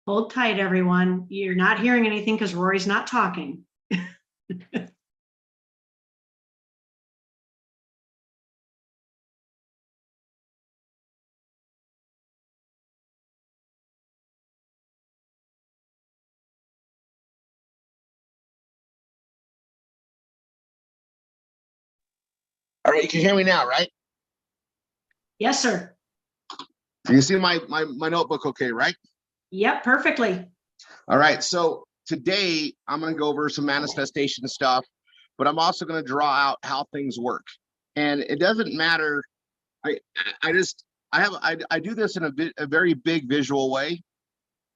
Hold tight, everyone. You're not hearing anything because Rory's not talking. All right, you can hear me now, right? Yes, sir. You can see my notebook okay, right? Yep, perfectly. All right, so today I'm going to go over some manifestation stuff, but I'm also going to draw out how things work. And it doesn't matter. I do this in a very big visual way.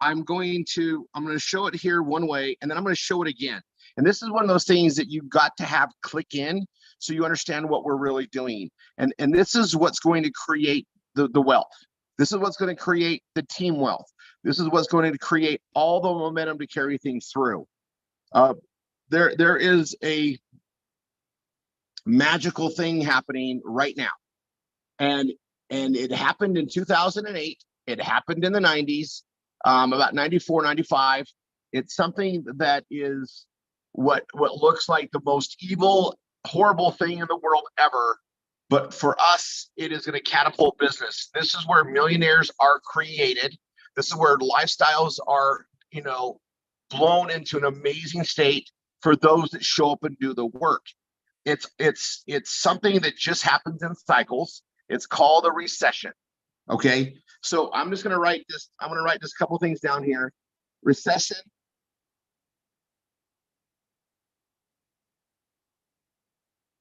I'm going to show it here one way, and then I'm going to show it again. And this is one of those things that you've got to have click in so you understand what we're really doing. And this is what's going to create the wealth. This is what's going to create the team wealth. This is what's going to create all the momentum to carry things through. There is a magical thing happening right now. And it happened in 2008. It happened in the 90s, about 94, 95. It's something that is what looks like the most evil, horrible thing in the world ever. But for us, it is going to catapult business. This is where millionaires are created. This is where lifestyles are, blown into an amazing state for those that show up and do the work. It's something that just happens in cycles. It's called a recession. Okay. So I'm just going to write this. I'm going to write this couple things down here. Recession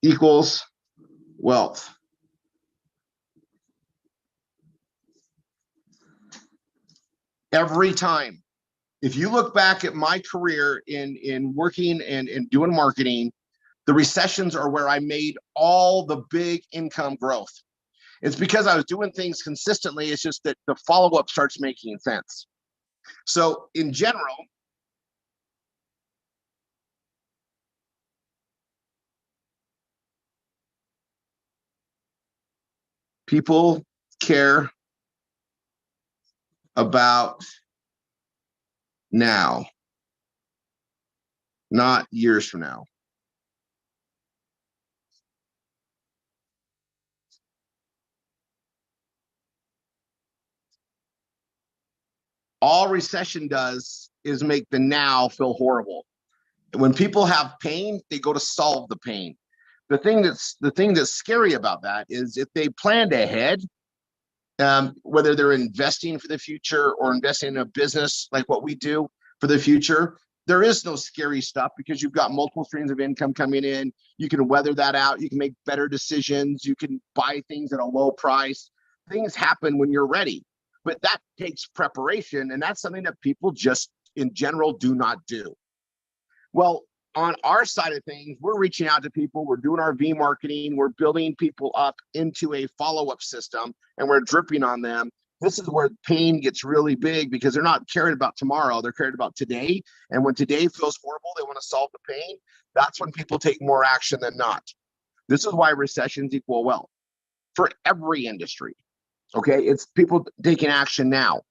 equals wealth. Every time. If you look back at my career in working and doing marketing, the recessions are where I made all the big income growth. It's because I was doing things consistently. It's just that the follow-up starts making sense. So in general, people care about now, not years from now. All recession does is make the now feel horrible. When people have pain, they go to solve the pain. The thing that's scary about that is if they planned ahead, whether they're investing for the future or investing in a business like what we do for the future, there is no scary stuff because you've got multiple streams of income coming in. You can weather that out. You can make better decisions. You can buy things at a low price. Things happen when you're ready, but that takes preparation. And that's something that people just in general do not do. Well, on our side of things, we're reaching out to people. We're doing our V marketing. We're building people up into a follow-up system, and we're dripping on them. This is where pain gets really big because they're not caring about tomorrow. They're caring about today. And when today feels horrible, they want to solve the pain. That's when people take more action than not. This is why recessions equal wealth for every industry. Okay, it's people taking action now.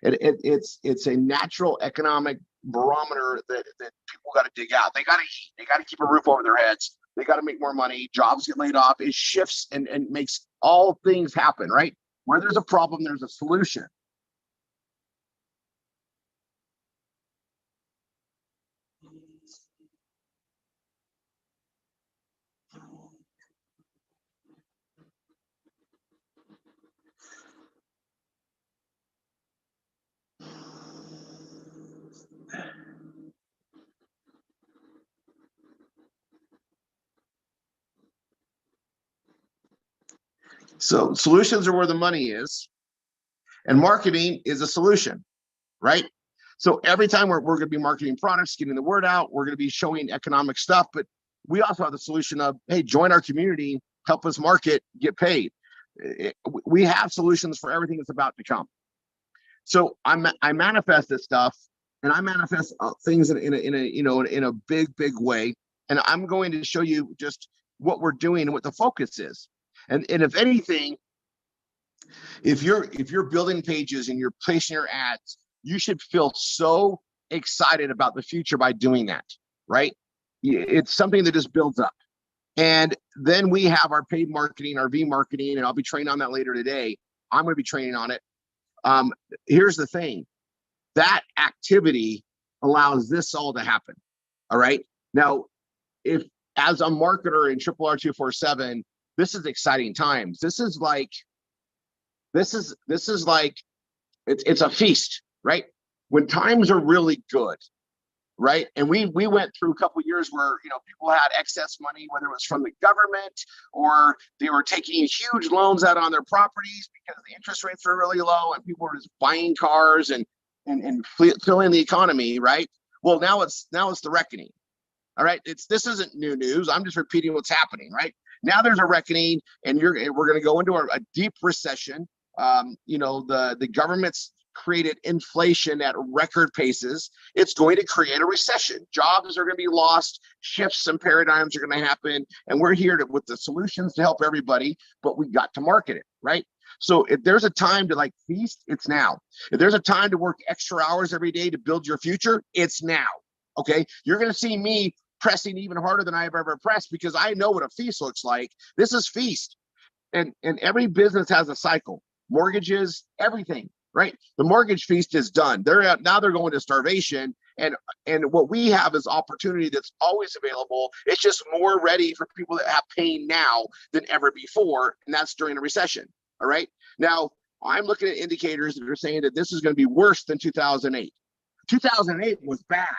It's a natural economic barometer that people got to dig out. They got to eat. They got to keep a roof over their heads. They got to make more money. Jobs get laid off. It shifts and makes all things happen, right? Where there's a problem, there's a solution. So solutions are where the money is, and marketing is a solution, right? So every time we're going to be marketing products, getting the word out, we're going to be showing economic stuff, but we also have the solution of, hey, join our community, help us market, get paid. We have solutions for everything that's about to come. So I manifest this stuff, and I manifest things in a big way. And I'm going to show you just what we're doing and what the focus is. And if anything, if you're building pages and you're placing your ads, you should feel so excited about the future by doing that, right? It's something that just builds up. And then we have our paid marketing, our V marketing, and I'll be training on that later today. I'm going to be training on it. Here's the thing. That activity allows this all to happen. All right. Now, if as a marketer in RRR247, this is exciting times. This is like it's a feast, right? When times are really good, right? And we went through a couple of years where, you know, people had excess money, whether it was from the government or they were taking huge loans out on their properties because the interest rates were really low and people were just buying cars and filling the economy, right? Well, now it's the reckoning. All right, this isn't new news. I'm just repeating what's happening, right? Now there's a reckoning, and we're going to go into a deep recession. You know, the government's created inflation at record paces. It's going to create a recession. Jobs are going to be lost. Shifts and paradigms are going to happen, and we're here with the solutions to help everybody. But we got to market it, right? So if there's a time to like feast, it's now. If there's a time to work extra hours every day to build your future, it's now. Okay, you're going to see me pressing even harder than I've ever pressed because I know what a feast looks like. This is feast. And every business has a cycle. Mortgages, everything, right? The mortgage feast is done. Now they're going to starvation. And what we have is opportunity that's always available. It's just more ready for people that have pain now than ever before. And that's during a recession. All right. Now I'm looking at indicators that are saying that this is going to be worse than 2008. 2008 was bad.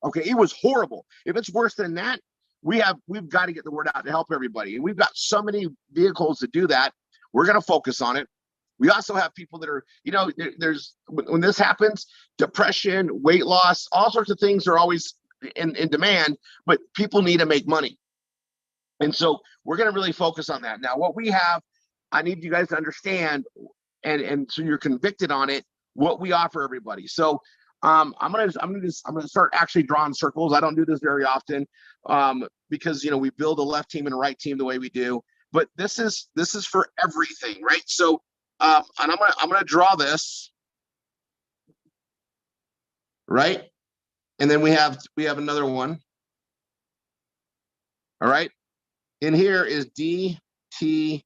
Okay, it was horrible. If it's worse than that, we've got to get the word out to help everybody. And we've got so many vehicles to do that. We're going to focus on it. We also have people that are, you know, there's when this happens, depression, weight loss, all sorts of things are always in demand, but people need to make money. And so we're going to really focus on that. Now, what we have, I need you guys to understand, and so you're convicted on it, what we offer everybody. So I'm gonna start actually drawing circles. I don't do this very often because, you know, we build a left team and a right team the way we do. But this is for everything, right? So and I'm gonna draw this, right? And then we have another one. All right. In here is DTCA.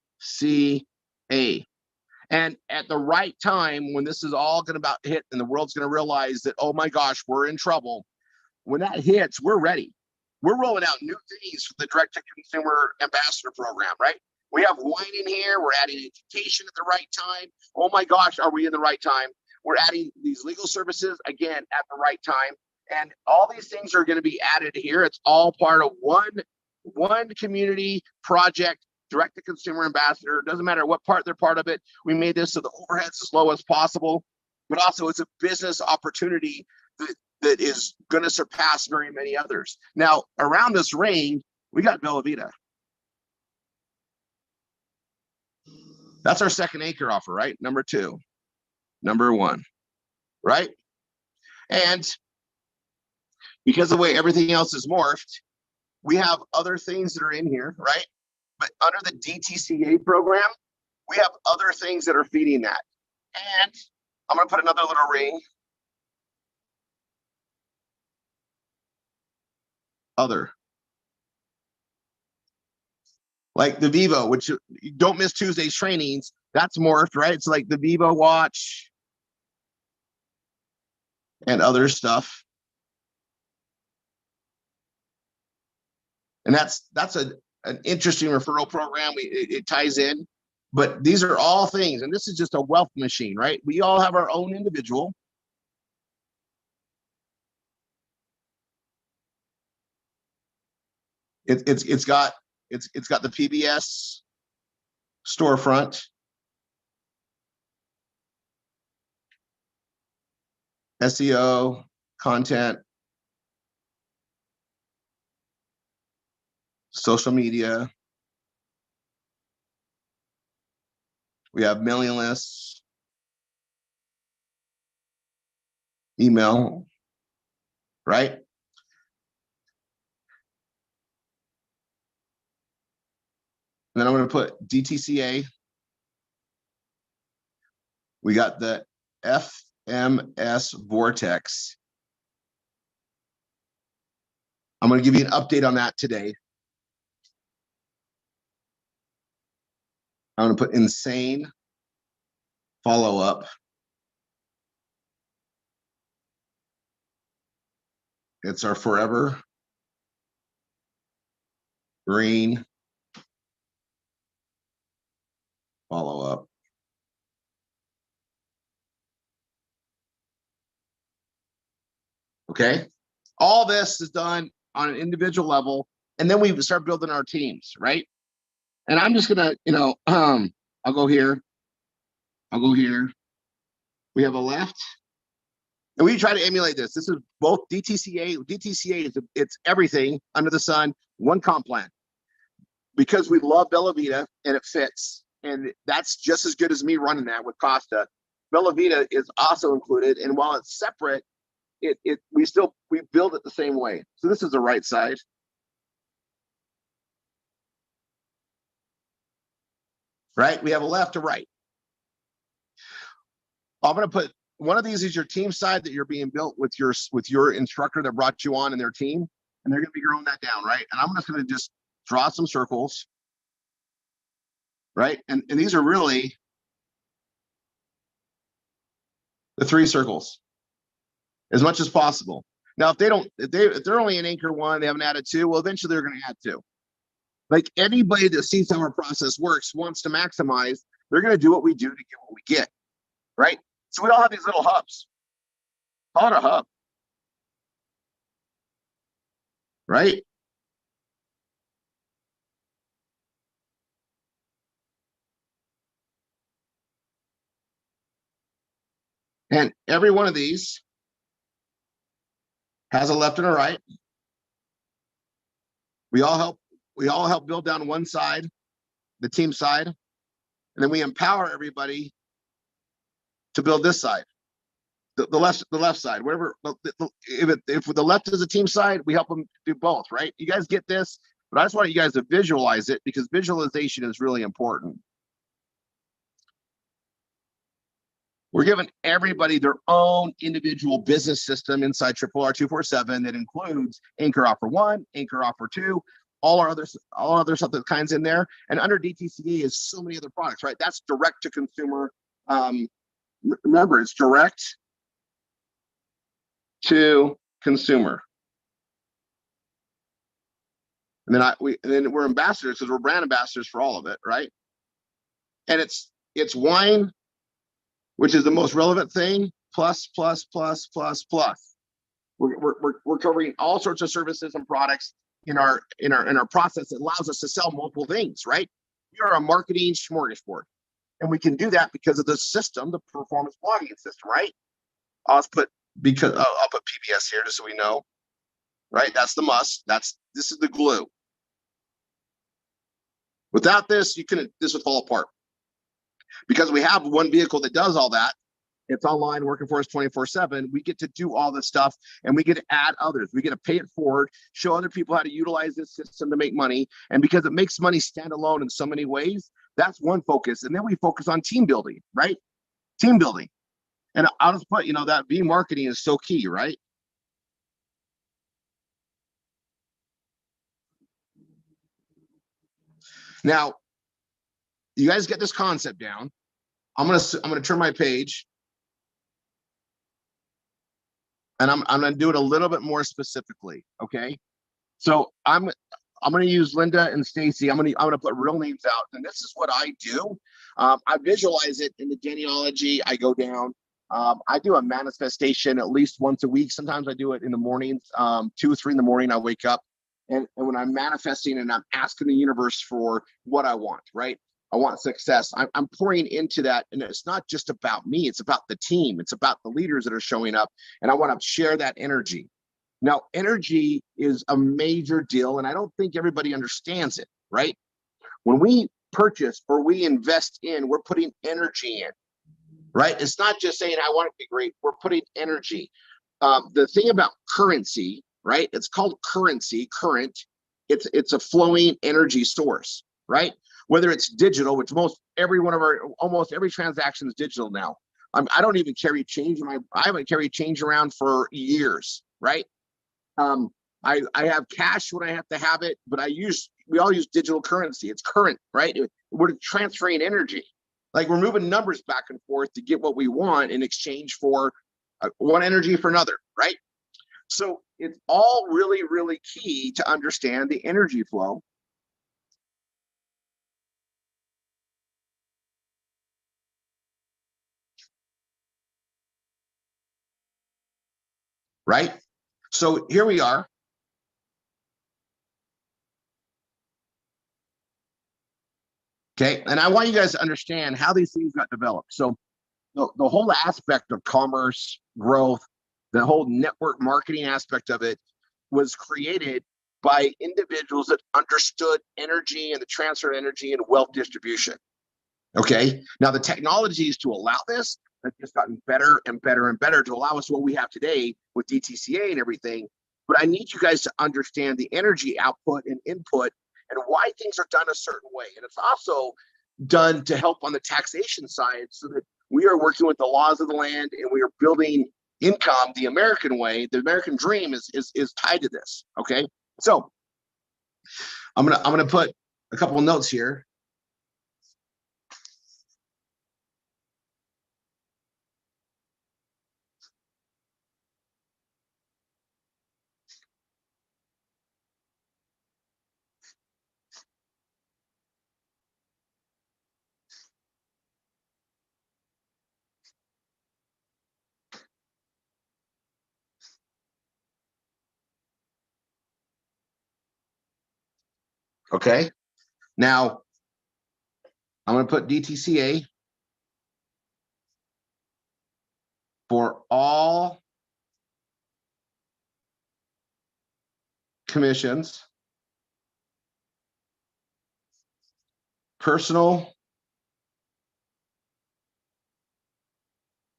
And at the right time, when this is all going to hit and the world's going to realize that, oh my gosh, we're in trouble. When that hits, we're ready. We're rolling out new things for the direct to consumer ambassador program, right? We have wine in here. We're adding education at the right time. Oh my gosh, are we in the right time? We're adding these legal services again at the right time. And all these things are going to be added here. It's all part of one community project. Direct to consumer ambassador. Doesn't matter what part they're part of it. We made this so the overhead's as low as possible, but also it's a business opportunity that is going to surpass very many others. Now, around this ring, we got Bella Vita. That's our second anchor offer, right? Number 2, number 1, right? And because of the way everything else is morphed, we have other things that are in here, right? But under the DTCA program, we have other things that are feeding that. And I'm going to put another little ring. Other. Like the Vivo, which you don't miss Tuesday's trainings. That's morphed, right? It's like the Vivo watch and other stuff. And that's an interesting referral program. It ties in, but these are all things, and this is just a wealth machine, right? We all have our own individual. It's got the PBS storefront, SEO, content, social media. We have mailing lists, email, right? And then I'm going to put DTCA. We got the MS Vortex. I'm going to give you an update on that today. I'm going to put insane follow-up. It's our forever green follow-up. Okay. All this is done on an individual level, and then we start building our teams, right? And I'm just gonna, I'll go here. I'll go here. We have a left. And we try to emulate this. This is both DTCA. DTCA is it's everything under the sun, one comp plan. Because we love Bella Vita and it fits. And that's just as good as me running that with Costa. Bella Vita is also included. And while it's separate, we build it the same way. So this is the right side. Right? We have a left to right. I'm going to put one of these is your team side that you're being built with your instructor that brought you on and their team, and they're going to be growing that down, right? And I'm just going to just draw some circles, right? And these are really the 3 circles as much as possible. Now, if they're only in anchor 1, they haven't added 2, well, eventually they're going to add 2. Like anybody that sees how our process works wants to maximize, they're going to do what we do to get what we get, right? So we all have these little hubs. Call it a hub, right? And every one of these has a left and a right. We all help build down one side, the team side, and then we empower everybody to build this side, the left side. Whatever. If the left is a team side, we help them do both, right? You guys get this, but I just want you guys to visualize it because visualization is really important. We're giving everybody their own individual business system inside RRR247 that includes Anchor Offer 1, Anchor Offer 2, all other stuff that kinds in there. And under DTCA is so many other products, right? That's direct to consumer. Remember, it's direct to consumer. And then we're ambassadors because we're brand ambassadors for all of it, right? And it's wine, which is the most relevant thing, plus. We're covering all sorts of services and products in our process that allows us to sell multiple things, right? We are a marketing smorgasbord. And we can do that because of the system, the performance blogging system, right? I'll put PBS here just so we know, right? That's the must. This is the glue. Without this, this would fall apart. Because we have one vehicle that does all that, it's online working for us 24/7. We get to do all this stuff and we get to add others. We get to pay it forward, show other people how to utilize this system to make money. And because it makes money stand alone in so many ways, that's one focus. And then we focus on team building, right? Team building. And I'll just put, that V marketing is so key, right? Now, you guys get this concept down. I'm gonna turn my page, and I'm gonna do it a little bit more specifically. Okay, so I'm gonna use Linda and Stacy. I'm gonna put real names out, and this is what I do. I visualize it in the genealogy. I go down. I do a manifestation at least once a week. Sometimes I do it in the mornings, 2 or 3 in the morning. I wake up, and when I'm manifesting and I'm asking the universe for what I want, right? I want success. I'm pouring into that. And it's not just about me. It's about the team. It's about the leaders that are showing up. And I want to share that energy. Now, energy is a major deal. And I don't think everybody understands it, right? When we purchase or we invest in, we're putting energy in, right? It's not just saying, I want it to be great. We're putting energy. The thing about currency, right? It's called currency, current. It's a flowing energy source, right? Whether it's digital, which almost every transaction is digital now. I don't even carry change I haven't carried change around for years, right? I have cash when I have to have it, but we all use digital currency. It's current, right? We're transferring energy. Like we're moving numbers back and forth to get what we want in exchange for one energy for another, right? So it's all really, really key to understand the energy flow. Right? So here we are. Okay, and I want you guys to understand how these things got developed. So the whole aspect of commerce, growth, the whole network marketing aspect of it was created by individuals that understood energy and the transfer of energy and wealth distribution. Okay, now the technologies to allow this have just gotten better and better and better to allow us what we have today with DTCA and everything. But I need you guys to understand the energy output and input and why things are done a certain way. And it's also done to help on the taxation side so that we are working with the laws of the land and we are building income the American way. The American dream is tied to this. Okay, so I'm gonna put a couple of notes here. Okay, now I'm going to put DTCA for all commissions, personal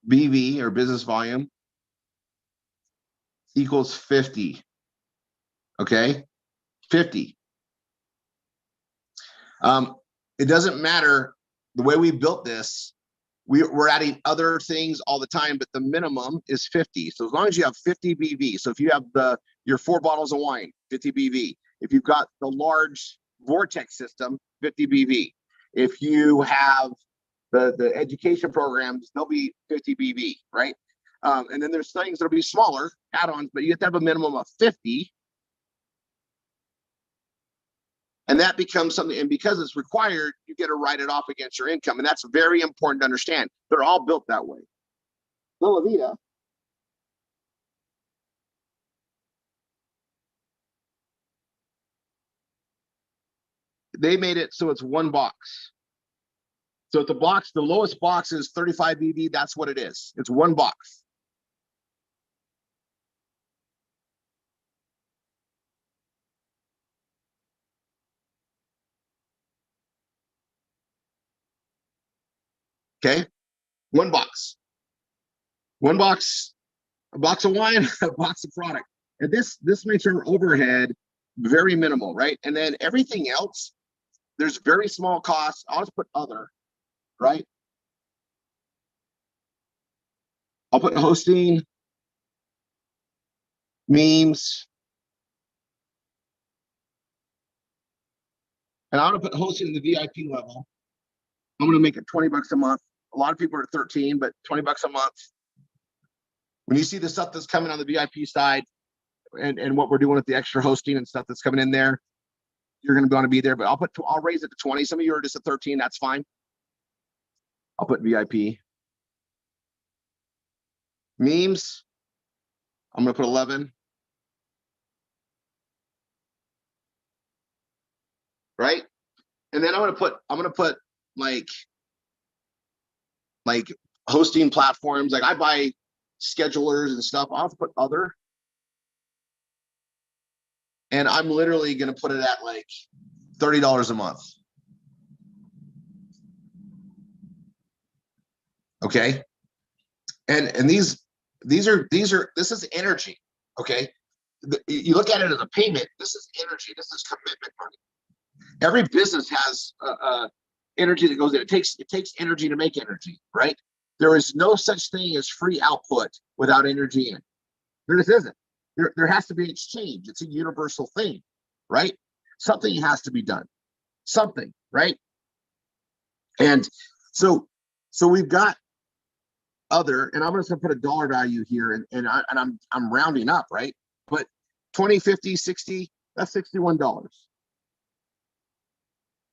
BV or business volume equals 50. Okay, 50. It doesn't matter the way we built this. We're adding other things all the time, but the minimum is 50. So as long as you have 50 BV, so if you have your 4 bottles of wine, 50 BV. If you've got the large vortex system, 50 BV. If you have the education programs, they'll be 50 BV, right? And then there's things that'll be smaller add-ons, but you have to have a minimum of 50. And that becomes something, and because it's required, you get to write it off against your income. And that's very important to understand. They're all built that way. Villa Vida, they made it so it's one box. So if the lowest box is 35 BV, that's what it is. It's one box. Okay, one box. One box, a box of wine, a box of product. And this makes our overhead very minimal, right? And then everything else, there's very small costs. I'll just put other, right? I'll put hosting, memes, and I'm gonna put hosting in the VIP level. I'm gonna make it 20 bucks a month. A lot of people are at 13, but 20 bucks a month. When you see the stuff that's coming on the VIP side and what we're doing with the extra hosting and stuff that's coming in there, you're gonna want to be there. But I'll raise it to 20. Some of you are just at 13. That's fine. I'll put VIP. Memes, I'm gonna put 11. Right? And then I'm gonna put like hosting platforms. Like I buy schedulers and stuff. I'll put other. And I'm literally gonna put it at like $30 a month. Okay. And this is energy. Okay. You look at it as a payment. This is energy. This is commitment money. Every business has energy that goes in. It takes energy to make energy, right? There is no such thing as free output without energy in. There just isn't. There has to be an exchange. It's a universal thing, right? Something has to be done. Something, right? And so we've got other, and I'm just gonna put a dollar value here, and I'm rounding up, right? But 20, 50, 60, that's $61.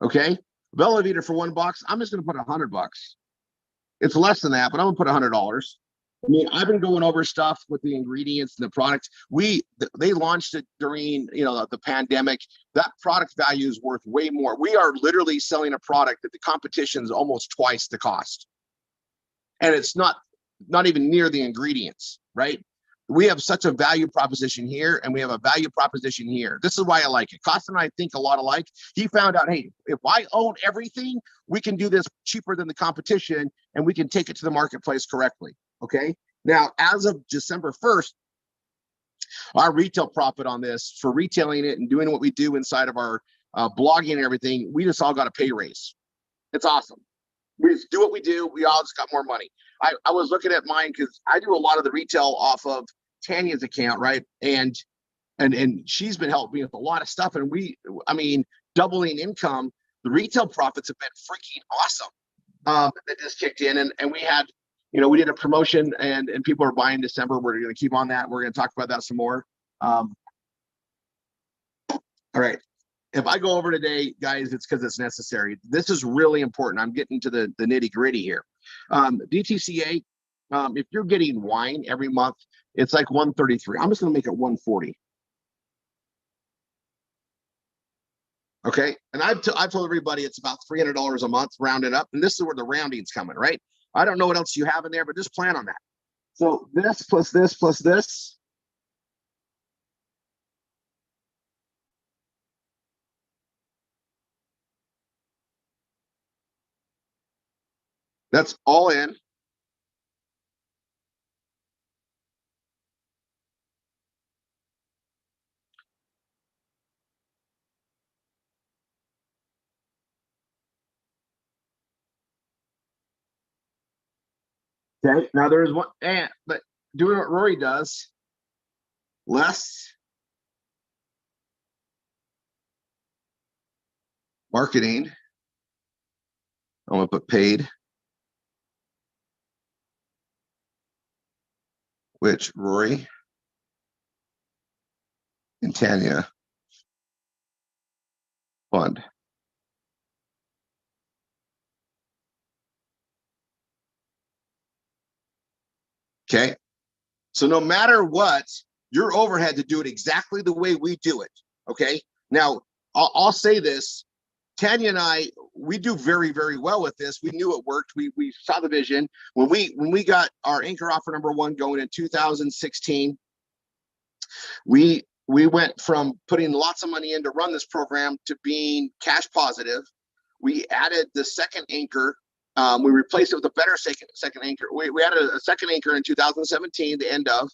Okay. Velveeta for $1, I'm just gonna put $100. It's less than that, but I'm gonna put $100. I mean, I've been going over stuff with the ingredients and the products. They launched it during the pandemic. That product value is worth way more. We are literally selling a product that the competition is almost twice the cost, and it's not even near the ingredients, right? We have such a value proposition here, and we have a value proposition here. This is why I like it. Costa and I think a lot alike. He found out, hey, if I own everything, we can do this cheaper than the competition, and we can take it to the marketplace correctly. Okay. Now, as of December 1st, our retail profit on this for retailing it and doing what we do inside of our blogging and everything, we just all got a pay raise. It's awesome. We just do what we do. We all just got more money. I was looking at mine because I do a lot of the retail off of Tanya's account, right? And she's been helping me with a lot of stuff. And doubling income, the retail profits have been freaking awesome. That just kicked in, and we had, we did a promotion, and people are buying December. We're going to keep on that. We're going to talk about that some more. All right. If I go over today, guys, it's because it's necessary. This is really important. I'm getting to the nitty gritty here. DTCA, if you're getting wine every month, it's like 133. I'm just going to make it 140. Okay. And I've told everybody it's about $300 a month, rounded up. And this is where the rounding's coming, right? I don't know what else you have in there, but just plan on that. So this plus this plus this. That's all in. Okay. Now there's one, but doing what Rory does, less marketing. I'm gonna put paid, which Rory and Tanya fund. Okay. So no matter what, your overhead to do it exactly the way we do it. Okay. Now I'll say this. Tanya and I, we do very, very well with this. We knew it worked. We saw the vision. When we got our anchor offer number 1 going in 2016, we went from putting lots of money in to run this program to being cash positive. We added the second anchor. We replaced it with a better second anchor. We added a second anchor in 2017, the end of,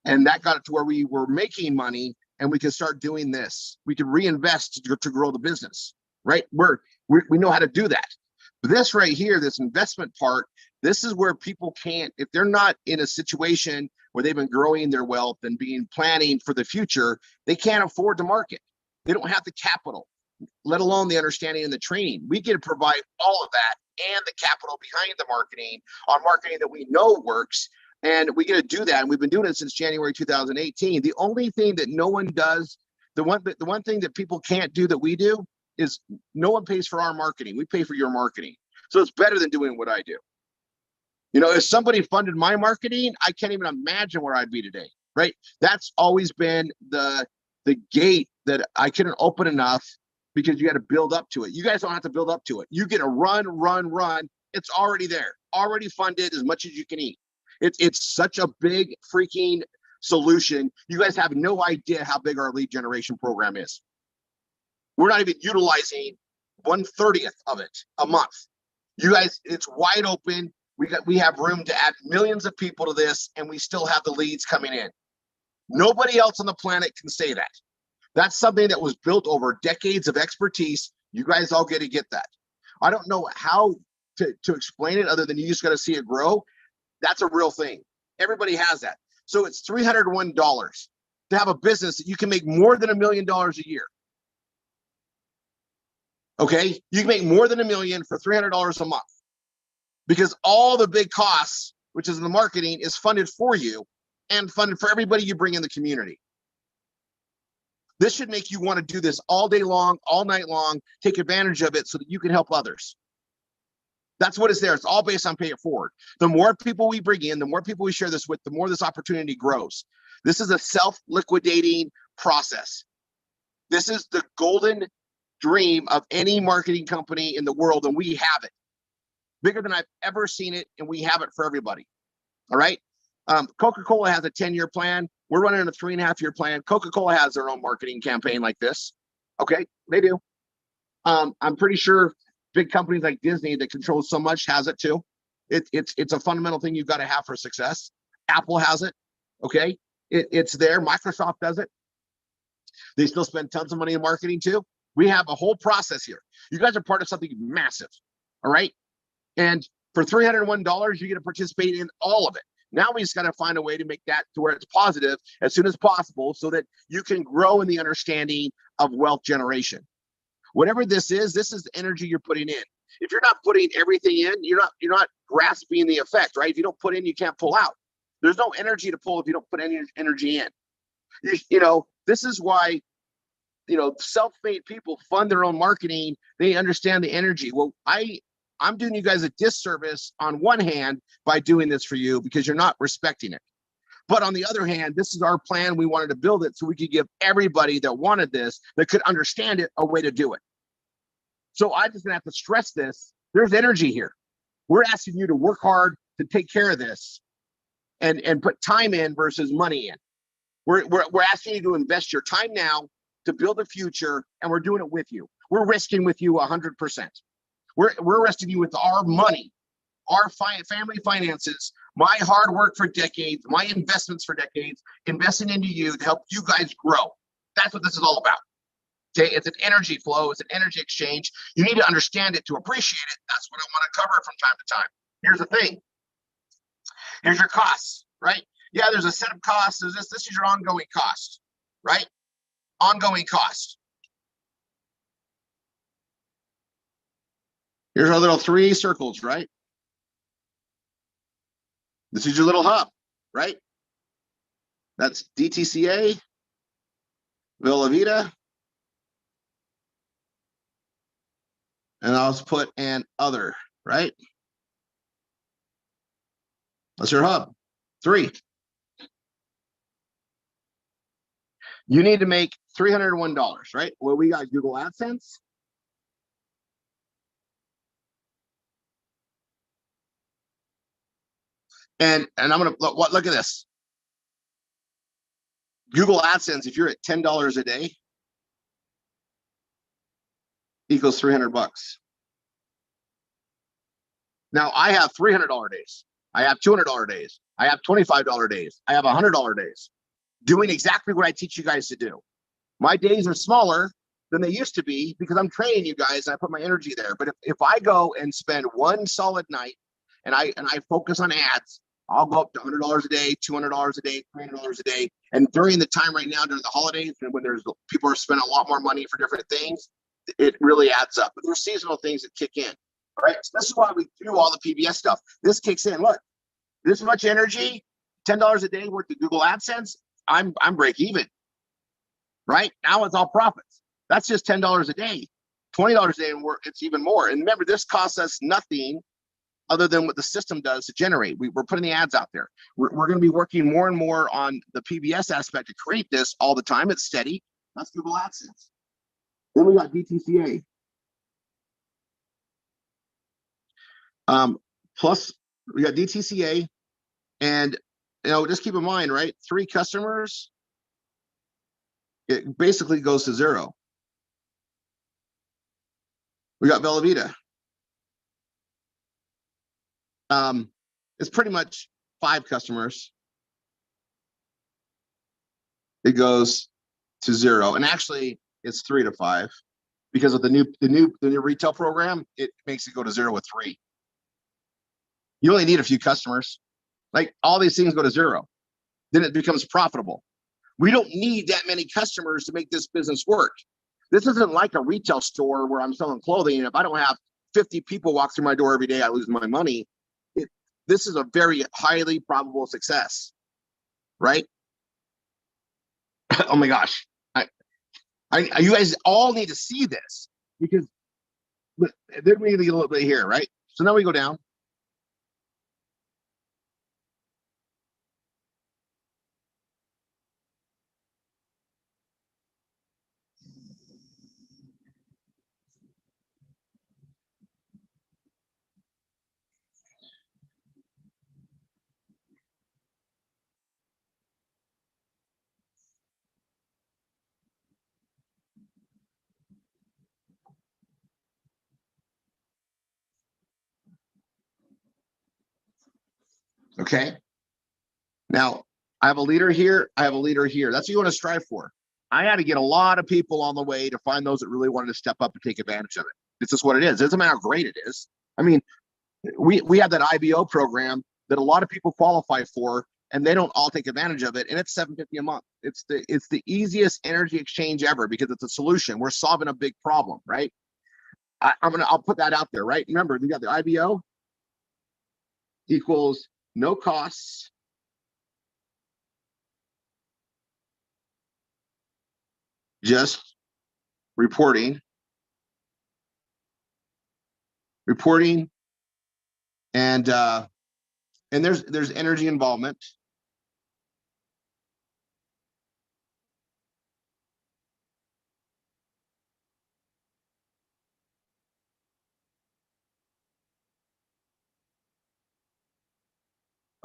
and that got it to where we were making money, and we could start doing this. We could reinvest to grow the business, right? We know how to do that. But this right here, this investment part, this is where people can't, if they're not in a situation where they've been growing their wealth and planning for the future, they can't afford to market. They don't have the capital, let alone the understanding and the training. We can provide all of that and the capital behind the marketing on marketing that we know works. And we get to do that. And we've been doing it since January 2018. The only thing that no one does, the one thing that people can't do that we do is no one pays for our marketing. We pay for your marketing. So it's better than doing what I do. If somebody funded my marketing, I can't even imagine where I'd be today, right? That's always been the gate that I couldn't open enough, because you got to build up to it. You guys don't have to build up to it. You get a run. It's already there, already funded as much as you can eat. It's such a big freaking solution. You guys have no idea how big our lead generation program is. We're not even utilizing 1/30th of it a month. You guys, it's wide open. We have room to add millions of people to this, and we still have the leads coming in. Nobody else on the planet can say that. That's something that was built over decades of expertise. You guys all get to get that. I don't know how to explain it other than you just got to see it grow. That's a real thing. Everybody has that. So it's $301 to have a business that you can make more than $1 million a year. Okay, you can make more than $1 million for $300 a month, because all the big costs, which is the marketing, is funded for you and funded for everybody you bring in the community. This should make you want to do this all day long, all night long, take advantage of it so that you can help others. That's what it's there. It's all based on pay it forward. The more people we bring in, the more people we share this with, the more this opportunity grows. This is a self-liquidating process. This is the golden dream of any marketing company in the world, and we have it. Bigger than I've ever seen it, and we have it for everybody. All right? Coca-Cola has a 10-year plan. We're running a 3.5-year plan. Coca-Cola has their own marketing campaign like this. Okay, they do. I'm pretty sure big companies like Disney that controls so much has it too. It's a fundamental thing you've got to have for success. Apple has it. Okay, it's there. Microsoft does it. They still spend tons of money in marketing too. We have a whole process here. You guys are part of something massive. All right, and for $301, you get to participate in all of it. Now we just got to find a way to make that to where it's positive as soon as possible, so that you can grow in the understanding of wealth generation. Whatever this is the energy you're putting in. If you're not putting everything in, you're not grasping the effect, right? If you don't put in, you can't pull out. There's no energy to pull if you don't put any energy in. You know, this is why, you know, self-made people fund their own marketing. They understand the energy. Well, I'm doing you guys a disservice on one hand by doing this for you, because you're not respecting it. But on the other hand, this is our plan. We wanted to build it so we could give everybody that wanted this, that could understand it, a way to do it. So I'm just gonna have to stress this. There's energy here. We're asking you to work hard to take care of this and put time in versus money in. We're asking you to invest your time now to build a future, and we're doing it with you. We're risking with you 100%. We're risking you with our money, our family finances, my hard work for decades, my investments for decades, investing into you to help you guys grow. That's what this is all about. Okay, it's an energy flow, it's an energy exchange. You need to understand it to appreciate it. That's what I want to cover from time to time. Here's the thing. Here's your costs, right? Yeah, there's a set of costs. There's this is your ongoing cost, right? Ongoing cost. Here's our little 3 circles, right? This is your little hub, right? That's DTCA, Villa Vida, and I'll just put an other, right? That's your hub. 3. You need to make $301, right? Well, we got Google AdSense. And I'm gonna look at this. Google AdSense, if you're at $10 a day, equals $300. Now I have $300 days. I have $200 days. I have $25 days. I have $100 days, doing exactly what I teach you guys to do. My days are smaller than they used to be because I'm training you guys and I put my energy there. But if I go and spend one solid night and I focus on ads, I'll go up to $100 a day, $200 a day, $300 a day. And during the time right now, during the holidays, and when people are spending a lot more money for different things, it really adds up. But there's seasonal things that kick in. All right. So this is why we do all the PBS stuff. This kicks in. Look, this much energy, $10 a day worth of Google AdSense, I'm break even. Right now, it's all profits. That's just $10 a day, $20 a day, and it's even more. And remember, this costs us nothing other than what the system does to generate. We're putting the ads out there. We're going to be working more and more on the PBS aspect to create this all the time. It's steady. That's Google AdSense. Then we got DTCA. Plus, we got DTCA, and just keep in mind, right? 3 customers, it basically goes to 0. We got Bella Vita. It's pretty much 5 customers. It goes to 0, and actually it's 3 to 5 because of the new retail program. It makes it go to 0 with 3. You only need a few customers. Like all these things go to zero. Then it becomes profitable. We don't need that many customers to make this business work. This isn't like a retail store where I'm selling clothing. And if I don't have 50 people walk through my door every day, I lose my money. This is a very highly probable success, right? Oh my gosh. You guys all need to see this, because then we need to get a little bit here, right? So now we go down. Okay. Now I have a leader here. I have a leader here. That's what you want to strive for. I had to get a lot of people on the way to find those that really wanted to step up and take advantage of it. It's just what it is. It doesn't matter how great it is. I mean, we have that IBO program that a lot of people qualify for, and they don't all take advantage of it. And it's $750 a month. It's the easiest energy exchange ever, because it's a solution. We're solving a big problem, right? I'll put that out there, right? Remember, you got the IBO equals no costs, just reporting, and there's energy involvement.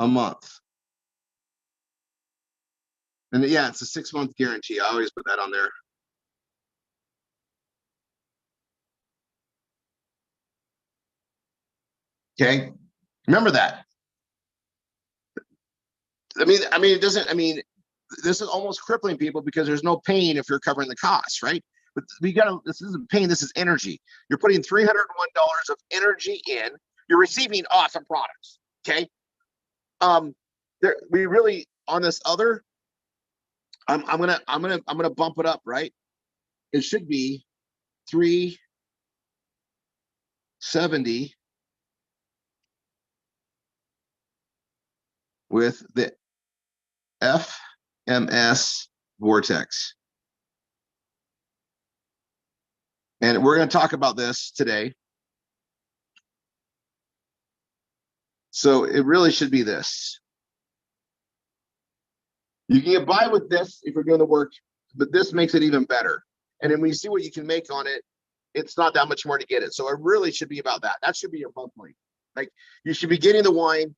A month. And yeah, it's a 6-month guarantee. I always put that on there. Okay. Remember that. I mean, it doesn't, I mean, this is almost crippling people because there's no pain if you're covering the costs, right? But we got to, this isn't pain, this is energy. You're putting $301 of energy in, you're receiving awesome products. Okay. There, we really, on this other, I'm gonna bump it up, right? It should be 370 with the FMS vortex. And we're going to talk about this today. So it really should be this. You can get by with this if you're doing the work, but this makes it even better. And then when you see what you can make on it, it's not that much more to get it. So it really should be about that. That should be your monthly. Like, you should be getting the wine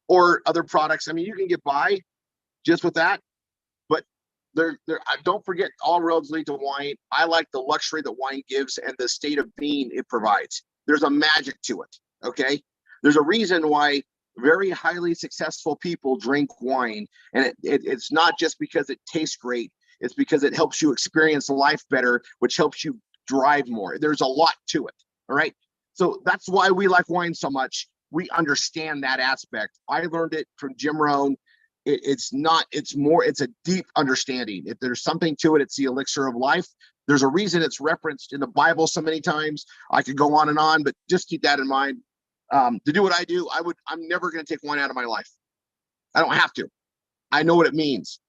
or other products. I mean, you can get by just with that, but don't forget, all roads lead to wine. I like the luxury that wine gives and the state of being it provides. There's a magic to it. Okay. There's a reason why very highly successful people drink wine. And it's not just because it tastes great. It's because it helps you experience life better, which helps you drive more. There's a lot to it. All right. So that's why we like wine so much. We understand that aspect. I learned it from Jim Rohn. It's a deep understanding. If there's something to it, it's the elixir of life. There's a reason it's referenced in the Bible so many times. I could go on and on, but just keep that in mind. To do what I do, I'm never going to take wine out of my life. I don't have to. I know what it means.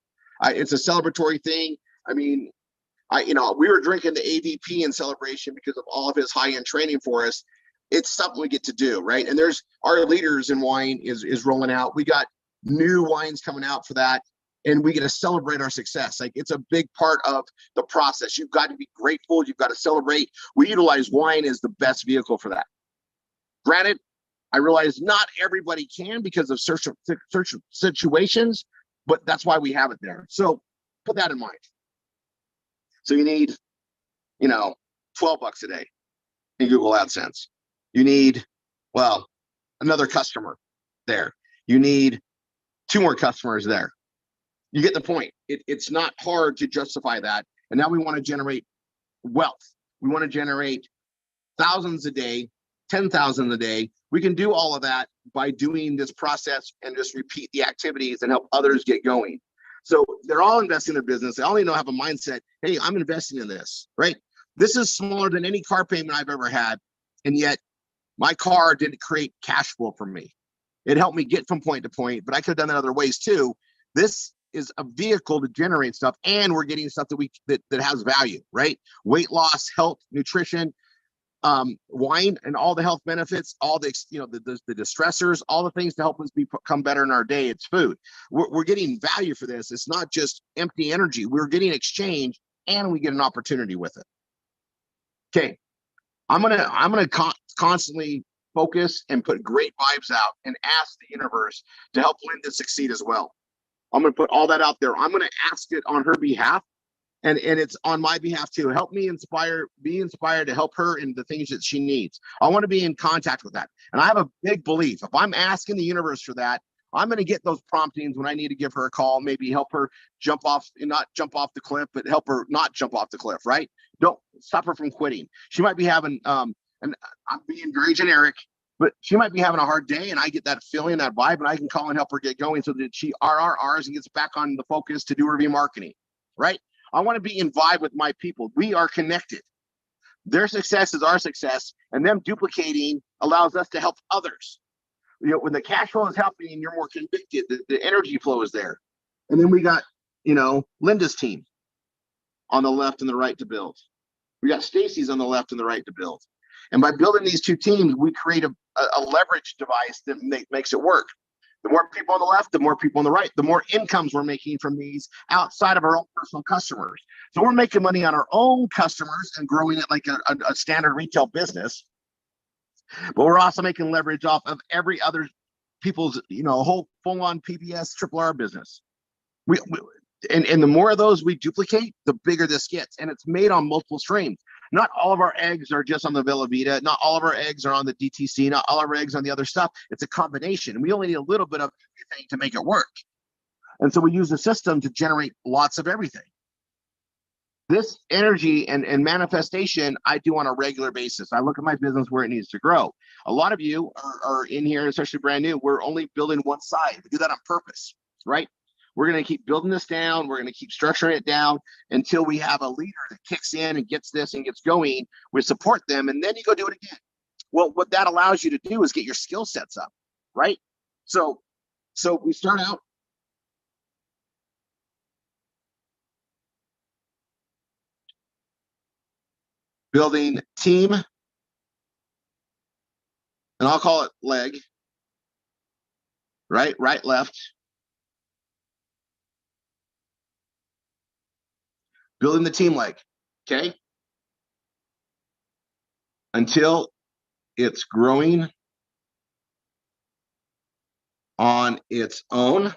It's a celebratory thing. I mean, we were drinking the AVP in celebration because of all of his high-end training for us. It's something we get to do, right? And there's our leaders in wine is rolling out. We got new wines coming out for that, and we get to celebrate our success. Like, it's a big part of the process. You've got to be grateful. You've got to celebrate. We utilize wine as the best vehicle for that. Granted, I realize not everybody can because of certain situations, but that's why we have it there. So put that in mind. So you need, $12 a day in Google AdSense. You need, another customer there. You need 2 more customers there. You get the point. It's not hard to justify that. And now we want to generate wealth. We want to generate thousands a day 10,000 a day. We can do all of that by doing this process and just repeat the activities and help others get going. So they're all investing in their business. They all need to have a mindset. Hey, I'm investing in this, right? This is smaller than any car payment I've ever had. And yet my car didn't create cash flow for me. It helped me get from point to point, but I could have done that other ways too. This is a vehicle to generate stuff, and we're getting stuff that has value, right? Weight loss, health, nutrition, wine, and all the health benefits, all the the distressors, all the things to help us become better in our day. It's food. We're getting value for this. It's not just empty energy. We're getting exchange, and we get an opportunity with it. Okay, I'm gonna constantly focus and put great vibes out and ask the universe to help Linda succeed as well. I'm going to put all that out there. I'm going to ask it on her behalf, and it's on my behalf too. Help me be inspired to help her in the things that she needs. I want to be in contact with that. And I have a big belief. If I'm asking the universe for that, I'm going to get those promptings when I need to give her a call, maybe help her not jump off the cliff, but help her not jump off the cliff, right? Don't stop her from quitting. She might be having, and I'm being very generic, but she might be having a hard day, and I get that feeling, that vibe, and I can call and help her get going so that she RRRs and gets back on the focus to do her marketing, right? I want to be in vibe with my people. We are connected. Their success is our success, and them duplicating allows us to help others. When the cash flow is happening, you're more convicted. The energy flow is there. And then we got, Linda's team on the left and the right to build. We got Stacy's on the left and the right to build. And by building these two teams, we create a leverage device that makes it work. The more people on the left, the more people on the right, the more incomes we're making from these outside of our own personal customers. So we're making money on our own customers and growing it like a standard retail business. But we're also making leverage off of every other people's, whole full-on PBS triple R business. And the more of those we duplicate, the bigger this gets. And it's made on multiple streams. Not all of our eggs are just on the Villa Vita. Not all of our eggs are on the DTC. Not all of our eggs on the other stuff. It's a combination. And we only need a little bit of everything to make it work. And so we use the system to generate lots of everything. This energy and manifestation I do on a regular basis. I look at my business where it needs to grow. A lot of you are in here, especially brand new. We're only building one side. We do that on purpose, right? We're going to keep building this down. We're going to keep structuring it down until we have a leader that kicks in and gets this and gets going. We support them, and then you go do it again. Well, what that allows you to do is get your skill sets up, right? So we start out. Building team, and I'll call it leg, right, left. Building the team leg, okay? Until it's growing on its own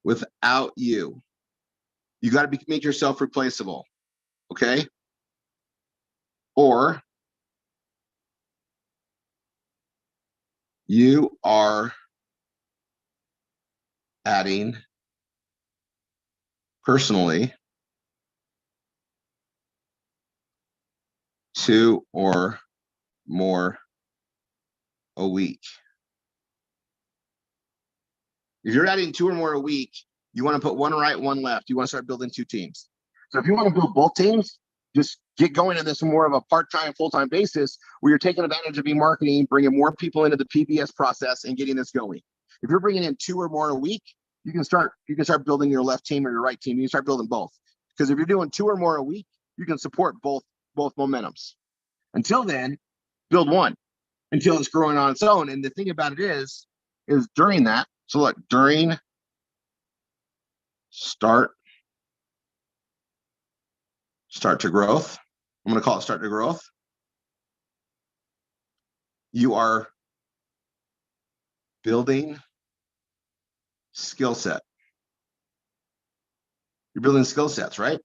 without you. You got to make yourself replaceable, okay? Or you are adding personally 2 or more a week. If you're adding 2 or more a week, you want to put one right, one left. You want to start building 2 teams. So if you want to build both teams, just get going on this more of a part-time, full-time basis where you're taking advantage of marketing, bringing more people into the PBS process and getting this going. If you're bringing in 2 or more a week, you can start building your left team or your right team. You can start building both. Because if you're doing 2 or more a week, you can support both momentums. Until then, build one until it's growing on its own. And the thing about it is during that, so look, during start to growth, I'm going to call it start to growth, you are building skill set. You're building skill sets, right?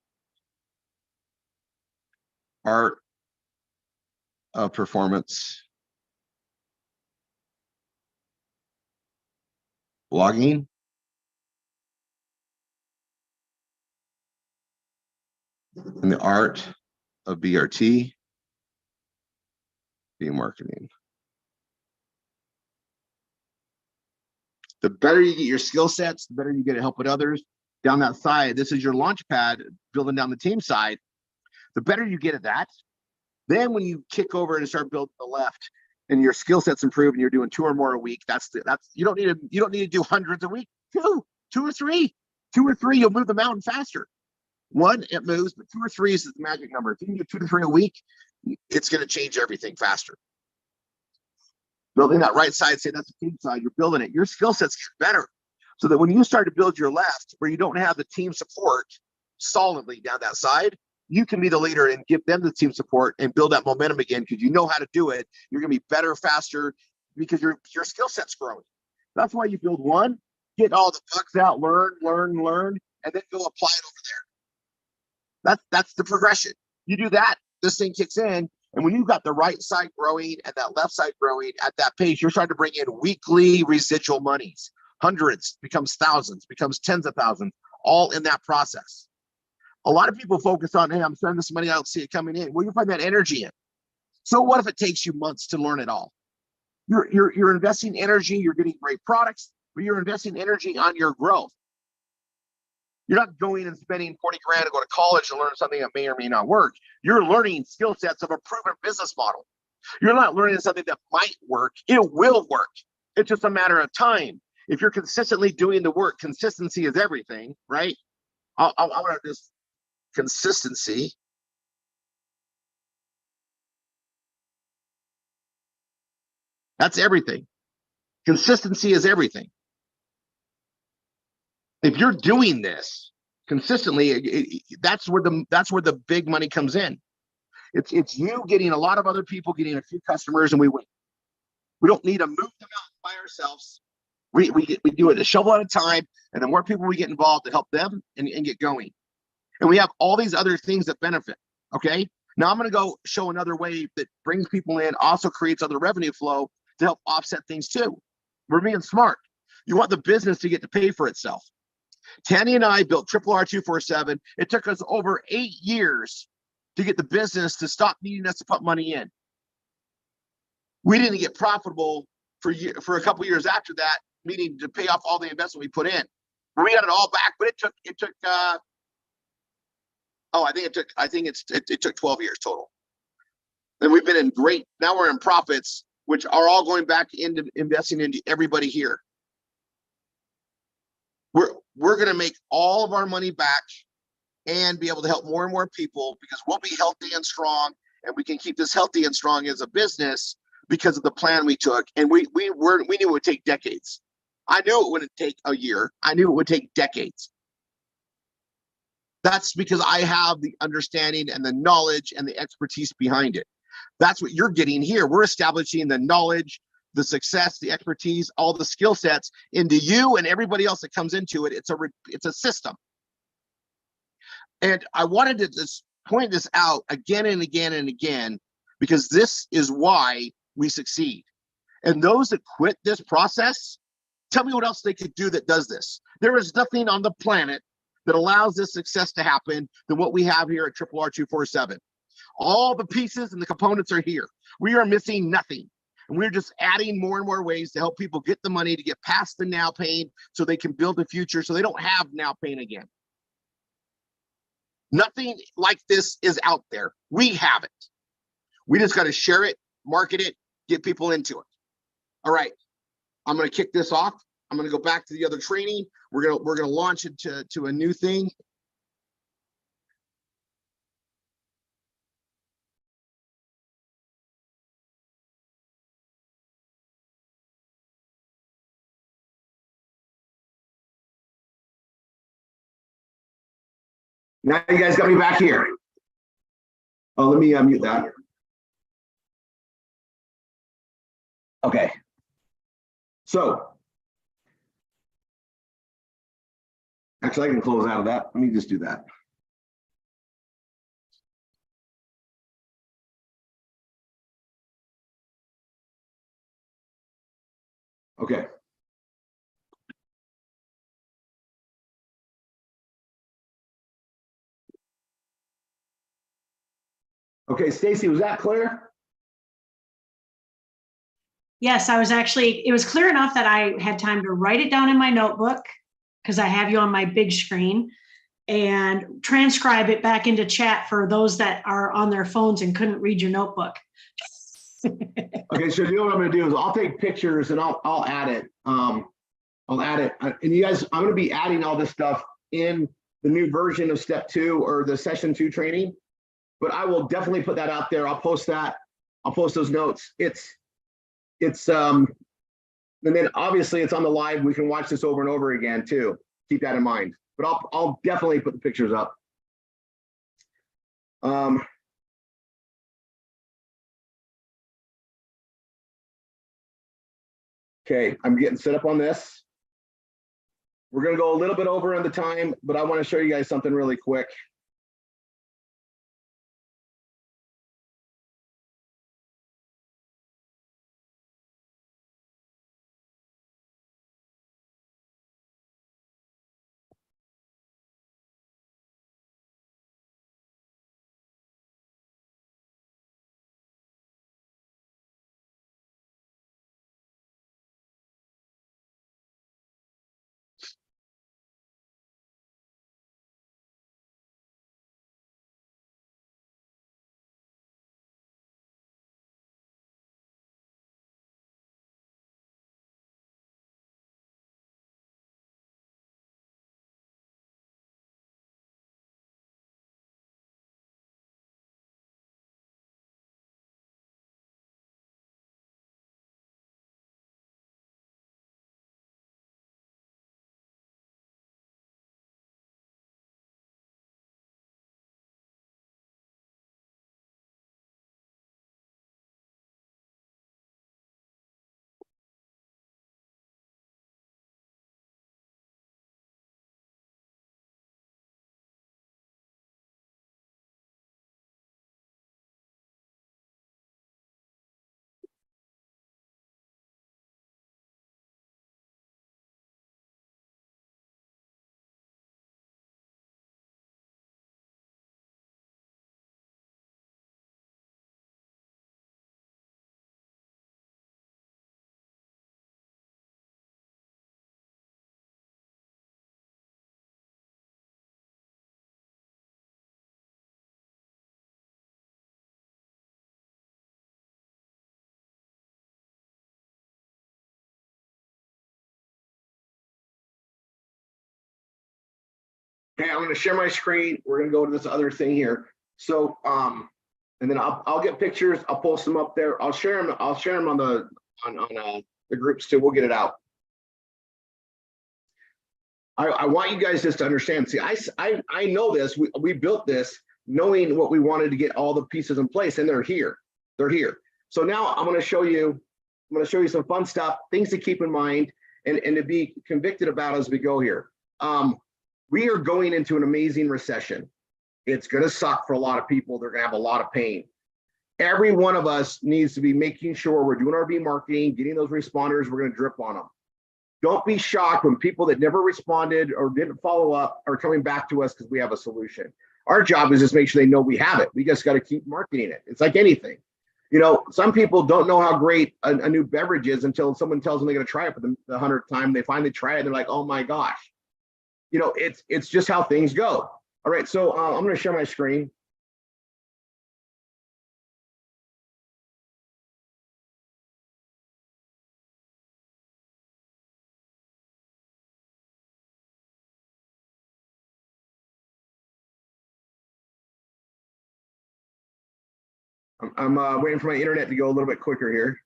Art of performance, blogging, and the art of BRT, marketing. The better you get your skill sets, the better you get to help with others. Down that side, this is your launch pad, building down the team side. The better you get at that, then when you kick over and start building the left, and your skill sets improve, and you're doing 2 or more a week, that's you don't need to do hundreds a week. Two or three, you'll move the mountain faster. 1, it moves, but 2 or 3 is the magic number. If you can do 2 to 3 a week, it's going to change everything faster. Building that right side, say that's the team side, you're building it. Your skill sets get better, so that when you start to build your left, where you don't have the team support solidly down that side, you can be the leader and give them the team support and build that momentum again, because you know how to do it. You're going to be better, faster, because your skill set's growing. That's why you build one, get all the bugs out, learn, and then go apply it over there. That's the progression. You do that, this thing kicks in. And when you've got the right side growing and that left side growing at that pace, you're starting to bring in weekly residual monies. Hundreds becomes thousands, becomes tens of thousands, all in that process. A lot of people focus on, hey, I'm spending this money, I don't see it coming in. Well, you find that energy in. So what if it takes you months to learn it all? You're investing energy, you're getting great products, but you're investing energy on your growth. You're not going and spending 40 grand to go to college to learn something that may or may not work. You're learning skill sets of a proven business model. You're not learning something that might work. It will work. It's just a matter of time. If you're consistently doing the work, consistency is everything, right? I want to just consistency. That's everything. Consistency is everything. If you're doing this consistently, that's where the big money comes in. It's you getting a lot of other people, getting a few customers, and we win. We don't need to move them out by ourselves. We do it a shovel at a time, and the more people we get involved to help them and get going. And we have all these other things that benefit. Okay. Now I'm going to go show another way that brings people in, also creates other revenue flow to help offset things too. We're being smart. You want the business to get to pay for itself. Tanny and I built RRR247. It took us over 8 years to get the business to stop needing us to put money in. We didn't get profitable for a couple years after that, meaning to pay off all the investment we put in. We got it all back, but it took it took 12 years total. And we've been in great, now we're in profits, which are all going back into investing into everybody here. We're going to make all of our money back and be able to help more and more people, because we'll be healthy and strong, and we can keep this healthy and strong as a business because of the plan we took. And we knew it would take decades. I knew it wouldn't take a year. I knew it would take decades. That's because I have the understanding and the knowledge and the expertise behind it. That's what you're getting here. We're establishing the knowledge, the success, the expertise, all the skill sets into you and everybody else that comes into it. It's a system. And I wanted to just point this out again and again and again, because this is why we succeed. And those that quit this process, tell me what else they could do that does this. There is nothing on the planet that allows this success to happen than what we have here at RRR247. All the pieces and the components are here. We are missing nothing. And we're just adding more and more ways to help people get the money to get past the now pain, so they can build a future, so they don't have now pain again. Nothing like this is out there. We have it. We just got to share it, market it, get people into it. All right. I'm going to kick this off. I'm going to go back to the other training. We're going to launch into a new thing. Now you guys got me back here. Oh, let me unmute that. Okay. So, actually, I can close out of that. Let me just do that. Okay. Okay, Stacy, was that clear? Yes, it was clear enough that I had time to write it down in my notebook because I have you on my big screen and transcribe it back into chat for those that are on their phones and couldn't read your notebook. Okay, so you know what I'm gonna do is I'll take pictures and I'll add it. I'll add it. And you guys, I'm gonna be adding all this stuff in the new version of step 2 or the session 2 training, but I will definitely put that out there. I'll post that. I'll post those notes. And then obviously it's on the live. We can watch this over and over again too. Keep that in mind, but I'll definitely put the pictures up. Okay, I'm getting set up on this. We're gonna go a little bit over on the time, but I want to show you guys something really quick. Okay, I'm going to share my screen. We're going to go to this other thing here. So, and then I'll get pictures. I'll post them up there. I'll share them. I'll share them on the groups too. We'll get it out. I want you guys just to understand. See, I know this. We built this knowing what we wanted to get all the pieces in place, and they're here. They're here. So now I'm going to show you. I'm going to show you some fun stuff, things to keep in mind, and to be convicted about as we go here. We are going into an amazing recession. It's going to suck for a lot of people. They're going to have a lot of pain. Every one of us needs to be making sure we're doing our B marketing, getting those responders. We're going to drip on them. Don't be shocked when people that never responded or didn't follow up are coming back to us because we have a solution. Our job is just make sure they know we have it. We just got to keep marketing it. It's like anything. You know, some people don't know how great a new beverage is until someone tells them they're going to try it for the 100th time. They finally try it. And they're like, oh my gosh. You know, it's just how things go. All right, so I'm going to share my screen. I'm waiting for my internet to go a little bit quicker here.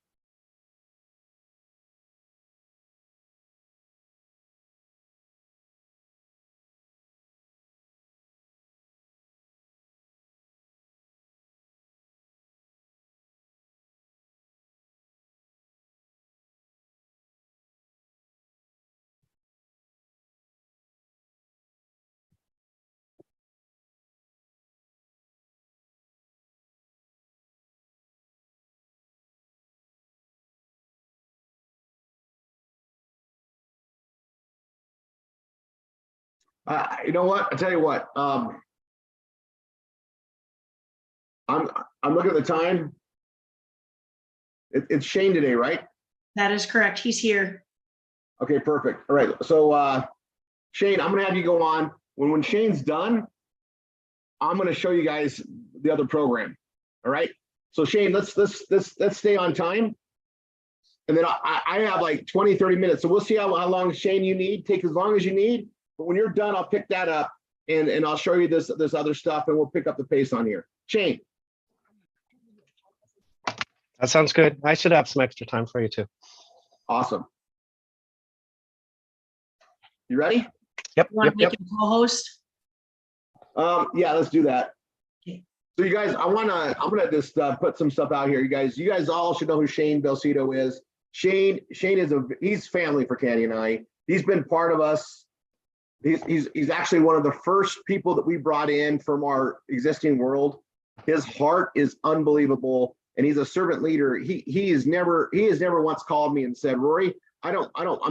You know what? I tell you what. I'm looking at the time. It's Shane today, right? That is correct. He's here. Okay, perfect. All right. So Shane, I'm gonna have you go on. When Shane's done, I'm gonna show you guys the other program. All right. So Shane, let's stay on time. And then I have like 20, 30 minutes. So we'll see how long, Shane, you need. Take as long as you need. But when you're done, I'll pick that up and I'll show you this other stuff and we'll pick up the pace on here. Shane. That sounds good. I should have some extra time for you too. Awesome. You ready? Yep. You want to make him co-host? Yeah, let's do that. Okay. So you guys, I'm gonna just put some stuff out here. You guys all should know who Shane Belcito is. Shane is he's family for Candy and I. He's been part of us. He's actually one of the first people that we brought in from our existing world. His heart is unbelievable, and he's a servant leader. He has never once called me and said, Rory, I'm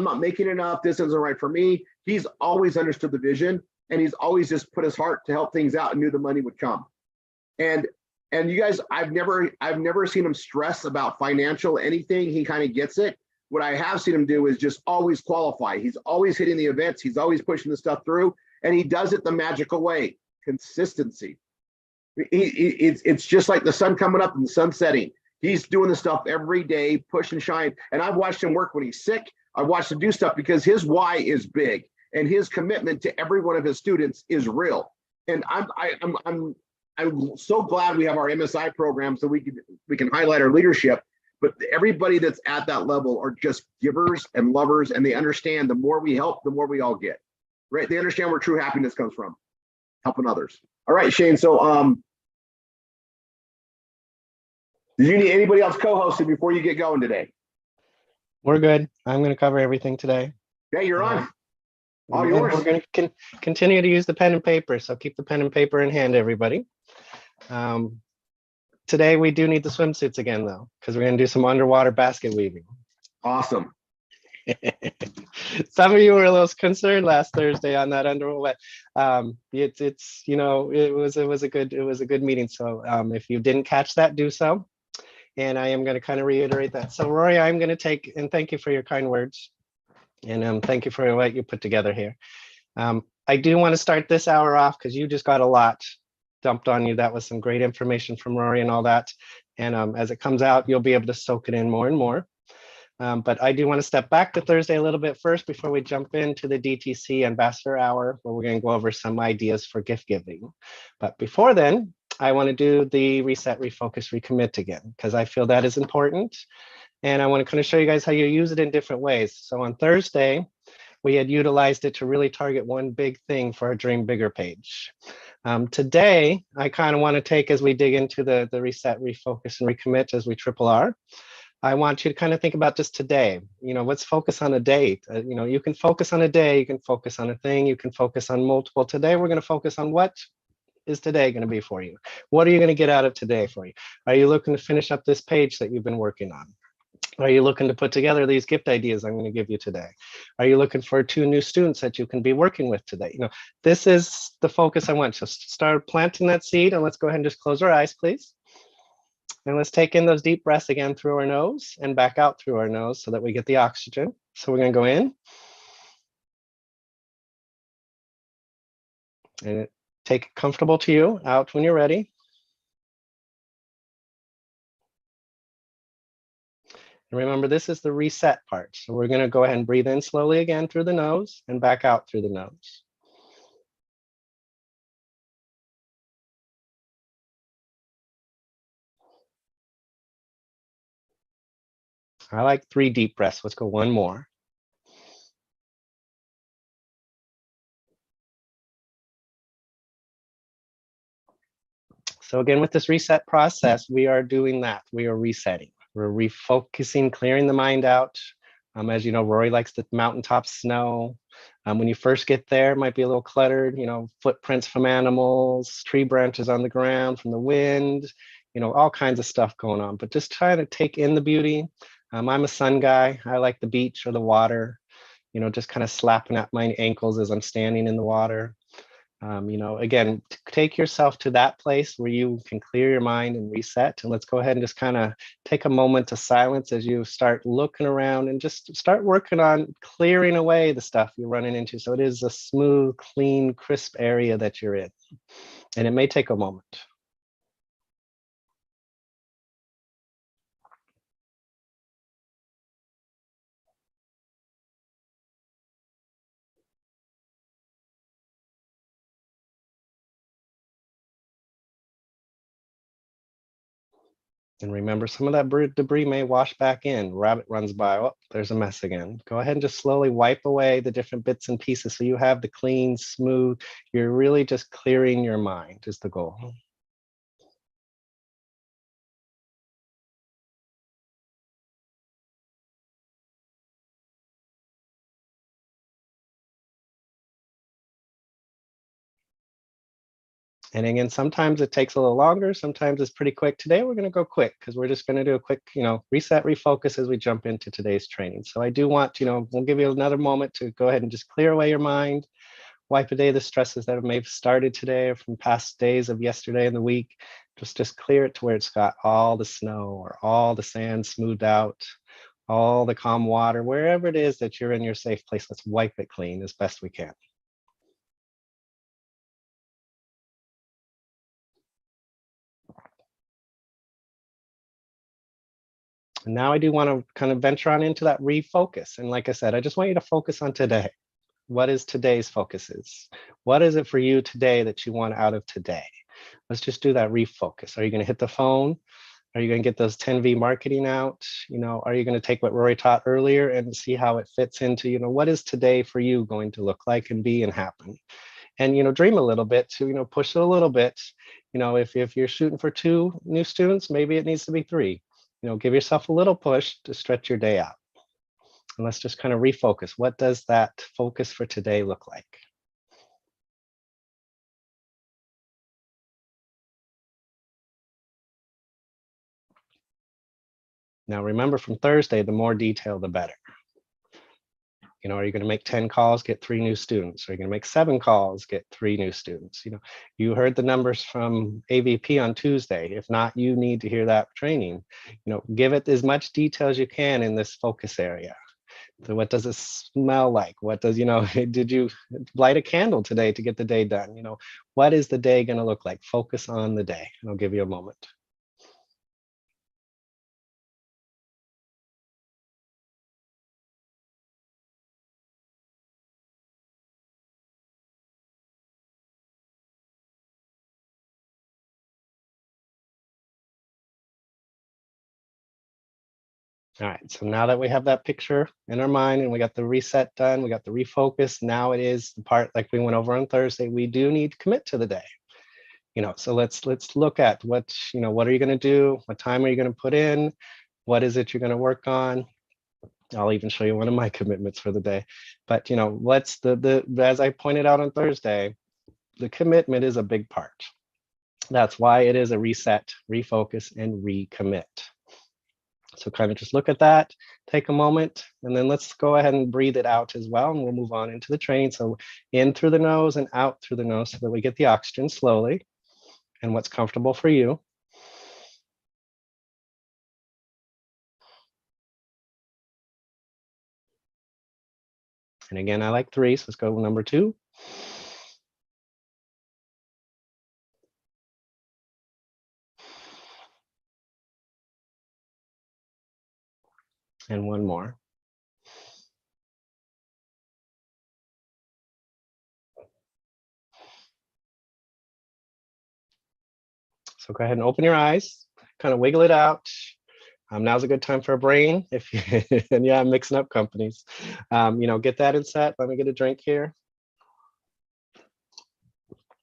not making enough. This isn't right for me. He's always understood the vision, and he's always just put his heart to help things out and knew the money would come. And you guys, I've never seen him stress about financial anything. He kind of gets it. What I have seen him do is just always qualify. He's always hitting the events. He's always pushing the stuff through, and he does it the magical way. Consistency. It's just like the sun coming up and the sun setting. He's doing the stuff every day, push and shine. And I've watched him work when he's sick. I've watched him do stuff because his why is big, and his commitment to every one of his students is real. And I'm so glad we have our MSI program so we can highlight our leadership. But everybody that's at that level are just givers and lovers, and they understand the more we help, the more we all get. Right? They understand where true happiness comes from, helping others. All right, Shane. So do you need anybody else co-hosted before you get going today? We're good. I'm going to cover everything today. Yeah, you're on. All And yours. we're going to continue to use the pen and paper. So keep the pen and paper in hand, everybody. Today we do need the swimsuits again, though, because we're going to do some underwater basket weaving. Awesome. Some of you were a little concerned last Thursday on that underwater. It's you know, it was a good meeting. So if you didn't catch that, do so. And I am going to kind of reiterate that. So Rory, I'm going to take, and thank you for your kind words. And thank you for what you put together here. I do want to start this hour off because you just got a lot dumped on you. That was some great information from Rory and all that. And as it comes out, you'll be able to soak it in more and more. But I do want to step back to Thursday a little bit first before we jump into the DTC Ambassador Hour, where we're going to go over some ideas for gift giving. But before then, I want to do the reset, refocus, recommit again, because I feel that is important. And I want to kind of show you guys how you use it in different ways. So on Thursday, we had utilized it to really target one big thing for our Dream Bigger page. Today, I kind of want to take, as we dig into the reset, refocus, and recommit as we triple R, I want you to kind of think about just today. You know, let's focus on a day. You know, you can focus on a day, you can focus on a thing, you can focus on multiple. Today, we're going to focus on what is today going to be for you? What are you going to get out of today for you? Are you looking to finish up this page that you've been working on? Are you looking to put together these gift ideas I'm going to give you today? Are you looking for 2 new students that you can be working with today? You know, this is the focus I want. So start planting that seed, and let's go ahead and just close our eyes, please. And let's take in those deep breaths again through our nose and back out through our nose so that we get the oxygen. So we're going to go in. And take it comfortable to you, out when you're ready. And remember, this is the reset part. So we're going to go ahead and breathe in slowly again through the nose and back out through the nose. I like 3 deep breaths. Let's go one more. So again, with this reset process, we are doing that. We are resetting. We're refocusing, clearing the mind out. As you know, Rory likes the mountaintop snow. When you first get there, it might be a little cluttered, you know, footprints from animals, tree branches on the ground from the wind, you know, all kinds of stuff going on. But just try to take in the beauty. I'm a sun guy. I like the beach or the water, you know, just kind of slapping at my ankles as I'm standing in the water. You know, again, take yourself to that place where you can clear your mind and reset. And let's go ahead and just kind of take a moment to silence as you start looking around and just start working on clearing away the stuff you're running into. So it is a smooth, clean, crisp area that you're in. And it may take a moment. And remember, some of that debris may wash back in. Rabbit runs by, oh, there's a mess again. Go ahead and just slowly wipe away the different bits and pieces so you have the clean, smooth, you're really just clearing your mind is the goal. And again, sometimes it takes a little longer, sometimes it's pretty quick. Today, we're going to go quick because we're just going to do a quick, reset, refocus as we jump into today's training. So I do want, we'll give you another moment to go ahead and just clear away your mind, wipe away the stresses that may have started today or from past days of yesterday and the week. Just clear it to where it's got all the snow or all the sand smoothed out, all the calm water, wherever it is that you're in your safe place. Let's wipe it clean as best we can. And now I do want to kind of venture on into that refocus. And like I said, I just want you to focus on today. What is today's focuses? What is it for you today that you want out of today? Let's just do that refocus. Are you going to hit the phone? Are you going to get those 10V marketing out? Are you going to take what Rory taught earlier and see how it fits into, what is today for you going to look like and be and happen? And, dream a little bit to, push it a little bit. If you're shooting for 2 new students, maybe it needs to be 3. Give yourself a little push to stretch your day out. And let's just kind of refocus. What does that focus for today look like? Now, remember from Thursday, the more detail, the better. Are you going to make 10 calls, get 3 new students? Are you going to make 7 calls, get 3 new students? You heard the numbers from AVP on Tuesday. If not, you need to hear that training. Give it as much detail as you can in this focus area. So what does it smell like? What does, did you light a candle today to get the day done? What is the day going to look like? Focus on the day. I'll give you a moment. All right, so now that we have that picture in our mind and we got the reset done, we got the refocus, now it is the part like we went over on Thursday, we do need to commit to the day. So let's look at what are you going to do? What time are you going to put in? What is it you're going to work on? I'll even show you one of my commitments for the day. But let's as I pointed out on Thursday, the commitment is a big part. That's why it is a reset, refocus, and recommit. So kind of just look at that, take a moment, and then let's go ahead and breathe it out as well. And we'll move on into the training. So in through the nose and out through the nose so that we get the oxygen slowly and what's comfortable for you. And again, I like 3, so let's go number 2. And 1 more. So go ahead and open your eyes, kind of wiggle it out. Now's a good time for a brain. And yeah, I'm mixing up companies. Get that in set. Let me get a drink here.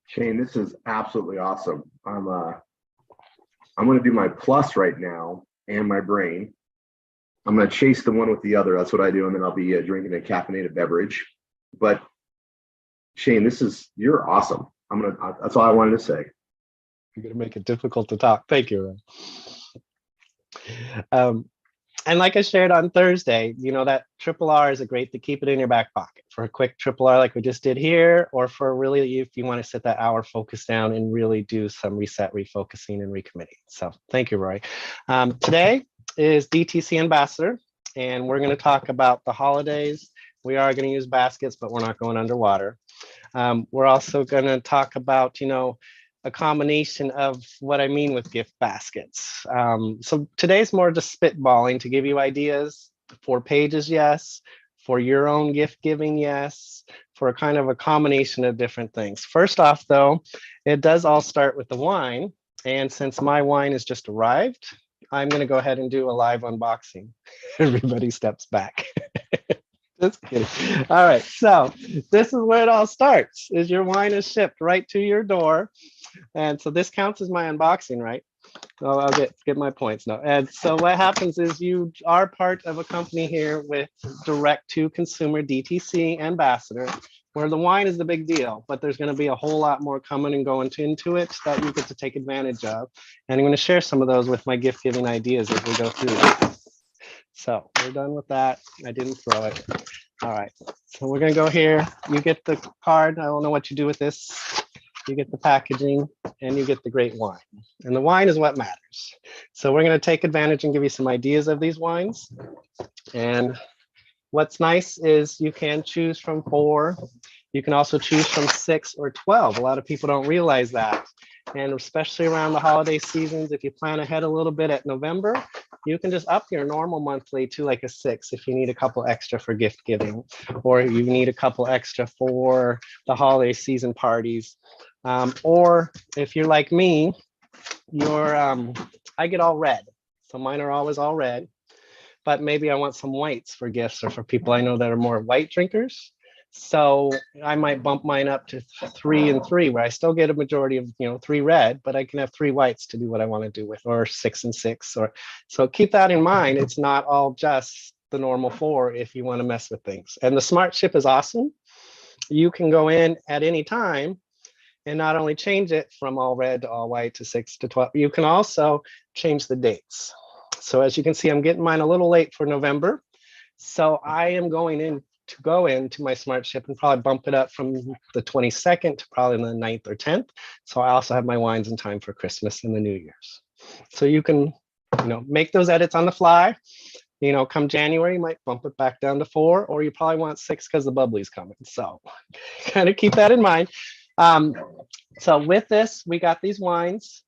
Shane, this is absolutely awesome. I'm going to do my plus right now and my brain. I'm going to chase the one with the other. That's what I do. And then I'll be drinking a caffeinated beverage. But Shane, you're awesome. That's all I wanted to say. You're going to make it difficult to talk. Thank you. And like I shared on Thursday, you know, that RRR is a great to keep it in your back pocket for a quick RRR like we just did here, or for really if you want to set that hour focus down and really do some reset, refocusing, and recommitting. So thank you, Roy. Today is DTC Ambassador, and we're going to talk about the holidays. We are going to use baskets, but we're not going underwater. We're also going to talk about, you know, a combination of what I mean with gift baskets. So today's more just spitballing to give you ideas for pages, yes, for your own gift giving, yes, for a kind of a combination of different things. First off, though, it does all start with the wine. And since my wine has just arrived, I'm going to go ahead and do a live unboxing. Everybody steps back. Just kidding. All right, so this is where it all starts, is your wine is shipped right to your door. And so this counts as my unboxing, right? Oh, I'll get my points now. And so what happens is you are part of a company here with direct to consumer DTC ambassador, where the wine is the big deal, but there's going to be a whole lot more coming and going into it that you get to take advantage of. And I'm going to share some of those with my gift giving ideas as we go through this. So we're done with that. I didn't throw it. All right, so we're gonna go here. You get the card. I don't know what you do with this. You get the packaging and you get the great wine. And the wine is what matters. So we're gonna take advantage and give you some ideas of these wines. And what's nice is you can choose from 4. You can also choose from 6 or 12. A lot of people don't realize that. And especially around the holiday seasons, if you plan ahead a little bit at November, you can just up your normal monthly to like a 6 if you need a couple extra for gift giving, or you need a couple extra for the holiday season parties. Or if you're like me, I get all red. So mine are always all red, but maybe I want some whites for gifts or for people I know that are more white drinkers. So I might bump mine up to 3 and 3, where I still get a majority of, you know, 3 red, but I can have 3 whites to do what I want to do with, or 6 and 6. Or so keep that in mind. It's not all just the normal 4 if you want to mess with things. And the Smart Ship is awesome. You can go in at any time and not only change it from all red to all white to 6 to 12, you can also change the dates. So as you can see, I'm getting mine a little late for November. So I am going into my Smart Ship and probably bump it up from the 22nd to probably the 9th or 10th. So I also have my wines in time for Christmas and the New Year's. So you can, you know, make those edits on the fly. You know, come January, you might bump it back down to 4, or you probably want 6 because the bubbly's coming. So kind of keep that in mind. So with this, we got these wines.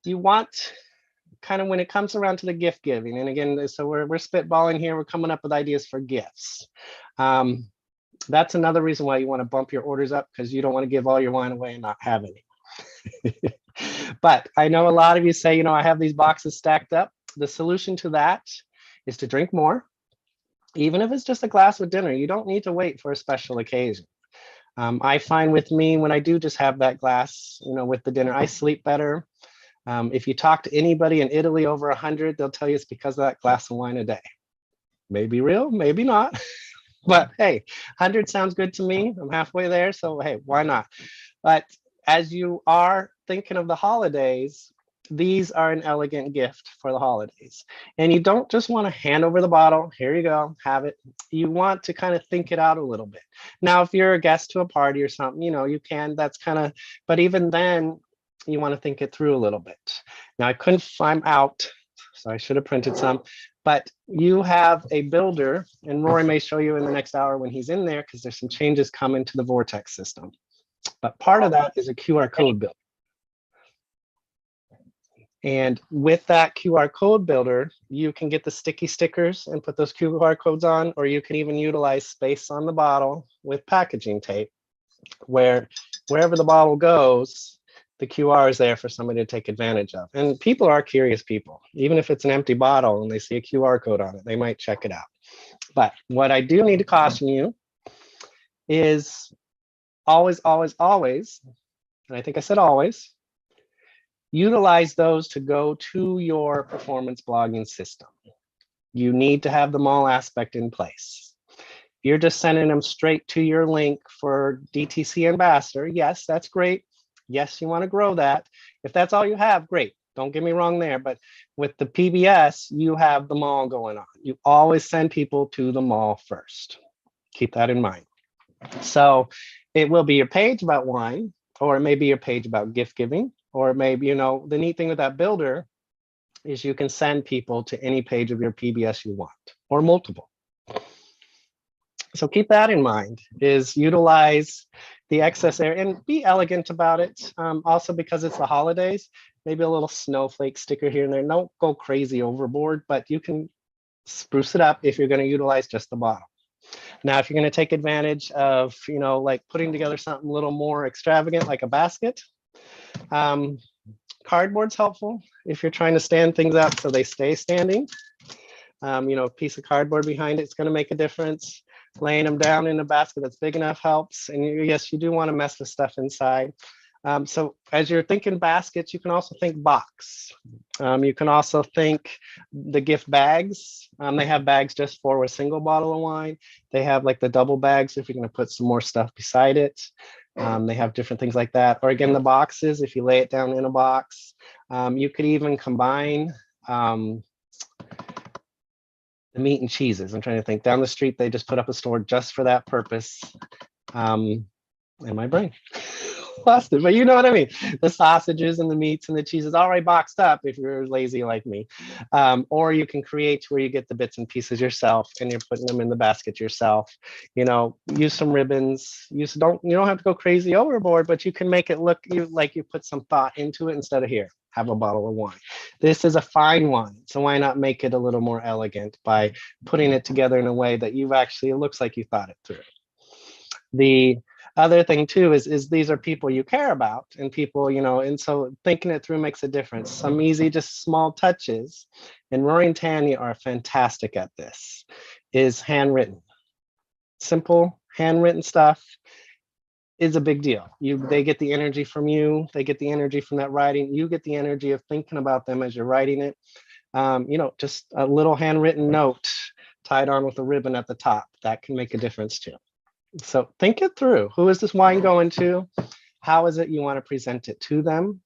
You want kind of when it comes around to the gift giving, and again, so we're spitballing here, we're coming up with ideas for gifts. That's another reason why you want to bump your orders up, because you don't want to give all your wine away and not have any. But I know a lot of you say, you know, I have these boxes stacked up. The solution to that is to drink more, even if it's just a glass with dinner. You don't need to wait for a special occasion. I find with me, when I do just have that glass, you know, with the dinner, I sleep better. If you talk to anybody in Italy over 100, they'll tell you it's because of that glass of wine a day. Maybe real, maybe not. But hey, 100 sounds good to me. I'm halfway there, so hey, why not? But as you are thinking of the holidays, these are an elegant gift for the holidays. And you don't just want to hand over the bottle, here you go, have it. You want to kind of think it out a little bit. Now, if you're a guest to a party or something, you know, you can, that's kind of, but even then, you want to think it through a little bit. Now, I couldn't find out, so I should have printed some, but you have a builder, and Rory may show you in the next hour when he's in there, because there's some changes coming to the Vortex system. But part of that is a QR code builder. And with that QR code builder, you can get the sticky stickers and put those QR codes on, or you can even utilize space on the bottle with packaging tape, where wherever the bottle goes, the QR is there for somebody to take advantage of. And people are curious people. Even if it's an empty bottle and they see a QR code on it, they might check it out. But what I do need to caution you is always, always, always, and I think I said always, utilize those to go to your performance blogging system. You need to have them all aspect in place. You're just sending them straight to your link for DTC Ambassador. Yes, that's great. Yes, you want to grow that. If that's all you have, great. Don't get me wrong there, but with the PBS, you have the mall going on. You always send people to the mall first. Keep that in mind. So it will be your page about wine, or it may be your page about gift giving, or maybe, you know, the neat thing with that builder is you can send people to any page of your PBS you want, or multiple. So keep that in mind, is utilize the excess area and be elegant about it. Also, because it's the holidays, maybe a little snowflake sticker here and there. Don't go crazy overboard, but you can spruce it up if you're going to utilize just the bottom. Now, if you're going to take advantage of, you know, like putting together something a little more extravagant, like a basket, cardboard's helpful if you're trying to stand things up so they stay standing. You know, a piece of cardboard behind it's going to make a difference. Laying them down in a basket that's big enough helps. And yes, you do want to mess with stuff inside. So as you're thinking baskets, you can also think box. You can also think the gift bags. They have bags just for a single bottle of wine. They have like the double bags if you're going to put some more stuff beside it. They have different things like that. Or again, the boxes, if you lay it down in a box. You could even combine the meat and cheeses. I'm trying to think. Down the street, they just put up a store just for that purpose. And my brain lost it, but you know what I mean. The sausages and the meats and the cheeses already boxed up if you're lazy like me. Or you can create where you get the bits and pieces yourself and you're putting them in the basket yourself. You know, use some ribbons. You don't have to go crazy overboard, but you can make it look like you put some thought into it instead of here. Have a bottle of wine. This is a fine wine, so why not make it a little more elegant by putting it together in a way that it looks like you thought it through. The other thing too is these are people you care about, and people, you know, and so thinking it through makes a difference. Some easy, just small touches, and Rory and Tanya are fantastic at this, is handwritten. Simple handwritten stuff is a big deal. They get the energy from you, they get the energy from that writing, you get the energy of thinking about them as you're writing it. You know, just a little handwritten note tied on with a ribbon at the top, that can make a difference too. So think it through. Who is this wine going to? How is it you want to present it to them?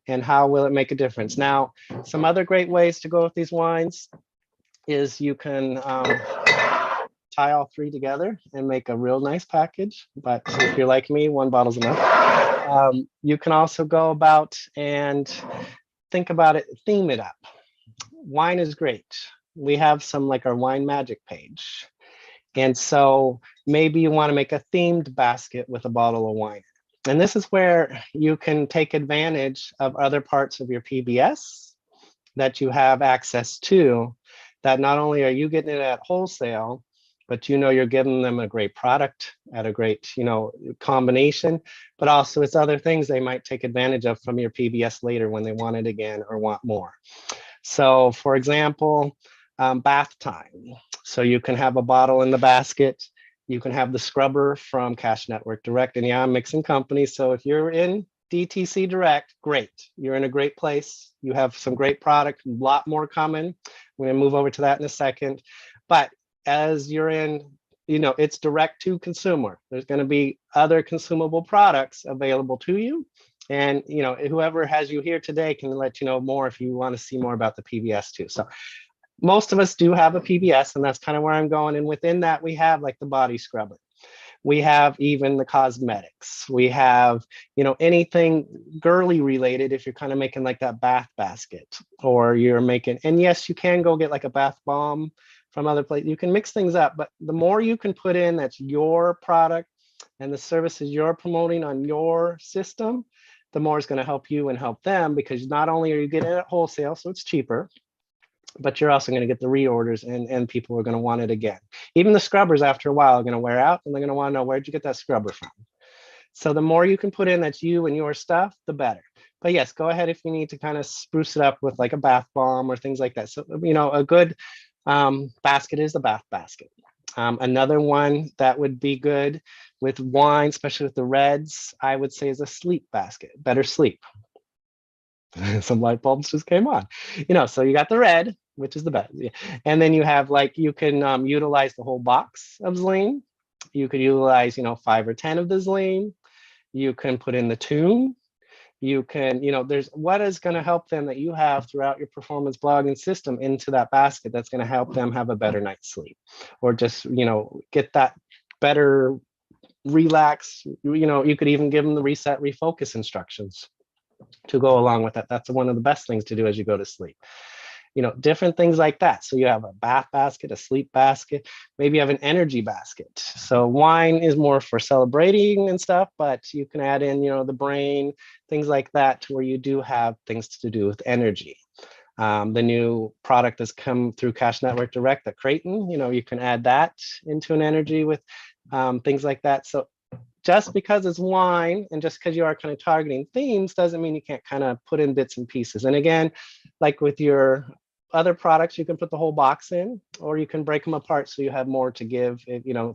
And how will it make a difference? Now, some other great ways to go with these wines is you can tie all three together and make a real nice package. But if you're like me, one bottle's enough. You can also go about and think about it, theme it up. Wine is great. We have some like our wine magic page. And so maybe you want to make a themed basket with a bottle of wine. And this is where you can take advantage of other parts of your PBS that you have access to, that not only are you getting it at wholesale, but you know you're giving them a great product at a great, you know, combination, but also it's other things they might take advantage of from your PBS later when they want it again or want more. So for example, bath time. So you can have a bottle in the basket. You can have the scrubber from Cash Network Direct. And yeah, I'm mixing companies. So if you're in DTC Direct, great. You're in a great place. You have some great product, a lot more coming. We're going to move over to that in a second. But as you're in, you know, it's direct to consumer. There's going to be other consumable products available to you. And, you know, whoever has you here today can let you know more if you want to see more about the PBS too. So most of us do have a PBS, and that's kind of where I'm going. And within that, we have like the body scrubber. We have even the cosmetics. We have, you know, anything girly related if you're kind of making like that bath basket, or you're making, and yes, you can go get like a bath bomb from other places. You can mix things up, but the more you can put in that's your product and the services you're promoting on your system, the more it's going to help you and help them, because not only are you getting it at wholesale, so it's cheaper, but you're also going to get the reorders, and people are going to want it again. Even the scrubbers after a while are going to wear out, and they're going to want to know, where'd you get that scrubber from? So the more you can put in that's you and your stuff, the better. But yes, go ahead if you need to kind of spruce it up with like a bath bomb or things like that. So, you know, a good basket is the bath basket. Another one that would be good with wine, especially with the reds, I would say is a sleep basket, better sleep. Some light bulbs just came on, you know, so you got the red, which is the best. And then you have like, you can utilize the whole box of Zlean. You could utilize, you know, 5 or 10 of the Zlean. You can put in the tune. You can, there's what is going to help them that you have throughout your performance blogging system into that basket that's going to help them have a better night's sleep, or just, get that better relax. You could even give them the reset, refocus instructions to go along with that. That's one of the best things to do as you go to sleep. Different things like that. So you have a bath basket, a sleep basket, maybe you have an energy basket. So wine is more for celebrating and stuff, but you can add in, the brain, things like that, to where you do have things to do with energy. The new product that's come through Cash Network Direct, the Creighton, you can add that into an energy with things like that. So just because it's wine and just because you are kind of targeting themes doesn't mean you can't kind of put in bits and pieces. And again, like with your other products, you can put the whole box in, or you can break them apart so you have more to give,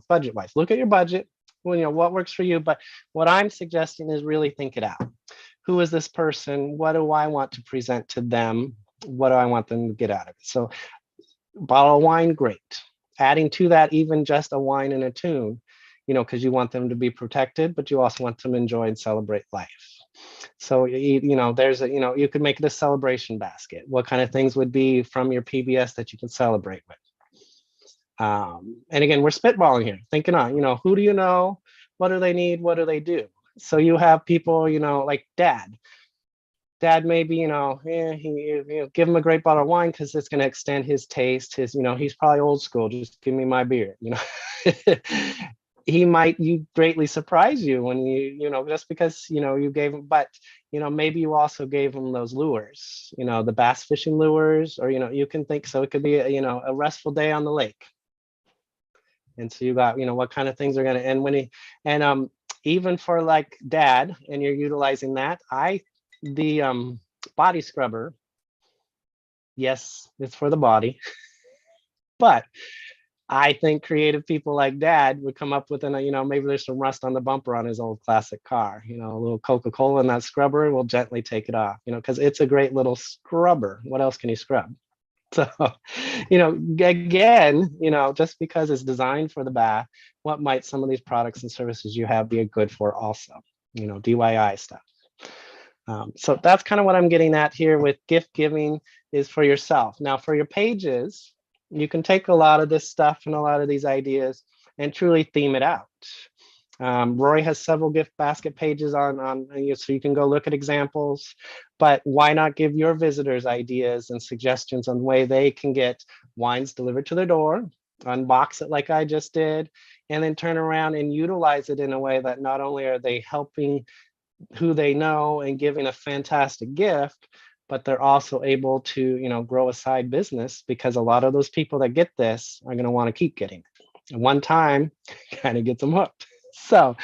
budget wise. Look at your budget, what works for you. But what I'm suggesting is really think it out. Who is this person? What do I want to present to them? What do I want them to get out of it? So bottle of wine, great. Adding to that, even just a wine and a tune, because you want them to be protected, but you also want them to enjoy and celebrate life. So, there's you could make it a celebration basket. What kind of things would be from your PBS that you can celebrate with? And again, we're spitballing here, thinking on, who do you know? What do they need? What do they do? So you have people, like dad. Dad maybe, give him a great bottle of wine because it's going to extend his taste. He's probably old school. Just give me my beer, He might greatly surprise you when just because you gave him, but maybe you also gave him those lures, the bass fishing lures, or you can think, so it could be a restful day on the lake. And so you got what kind of things are going to, even for like dad, and you're utilizing that, the body scrubber, yes, it's for the body, but I think creative people like dad would come up with maybe there's some rust on the bumper on his old classic car, a little Coca-Cola in that scrubber will gently take it off, because it's a great little scrubber. What else can you scrub? So, again, just because it's designed for the bath, what might some of these products and services you have be good for also, DIY stuff. So that's kind of what I'm getting at here with gift giving is for yourself. Now for your pages, you can take a lot of this stuff and a lot of these ideas and truly theme it out. Rory has several gift basket pages on so you can go look at examples, but why not give your visitors ideas and suggestions on the way they can get wines delivered to their door, unbox it like I just did, and then turn around and utilize it in a way that not only are they helping who they know and giving a fantastic gift, but they're also able to, grow a side business, because a lot of those people that get this are going to want to keep getting it. And one time kind of gets them hooked. So,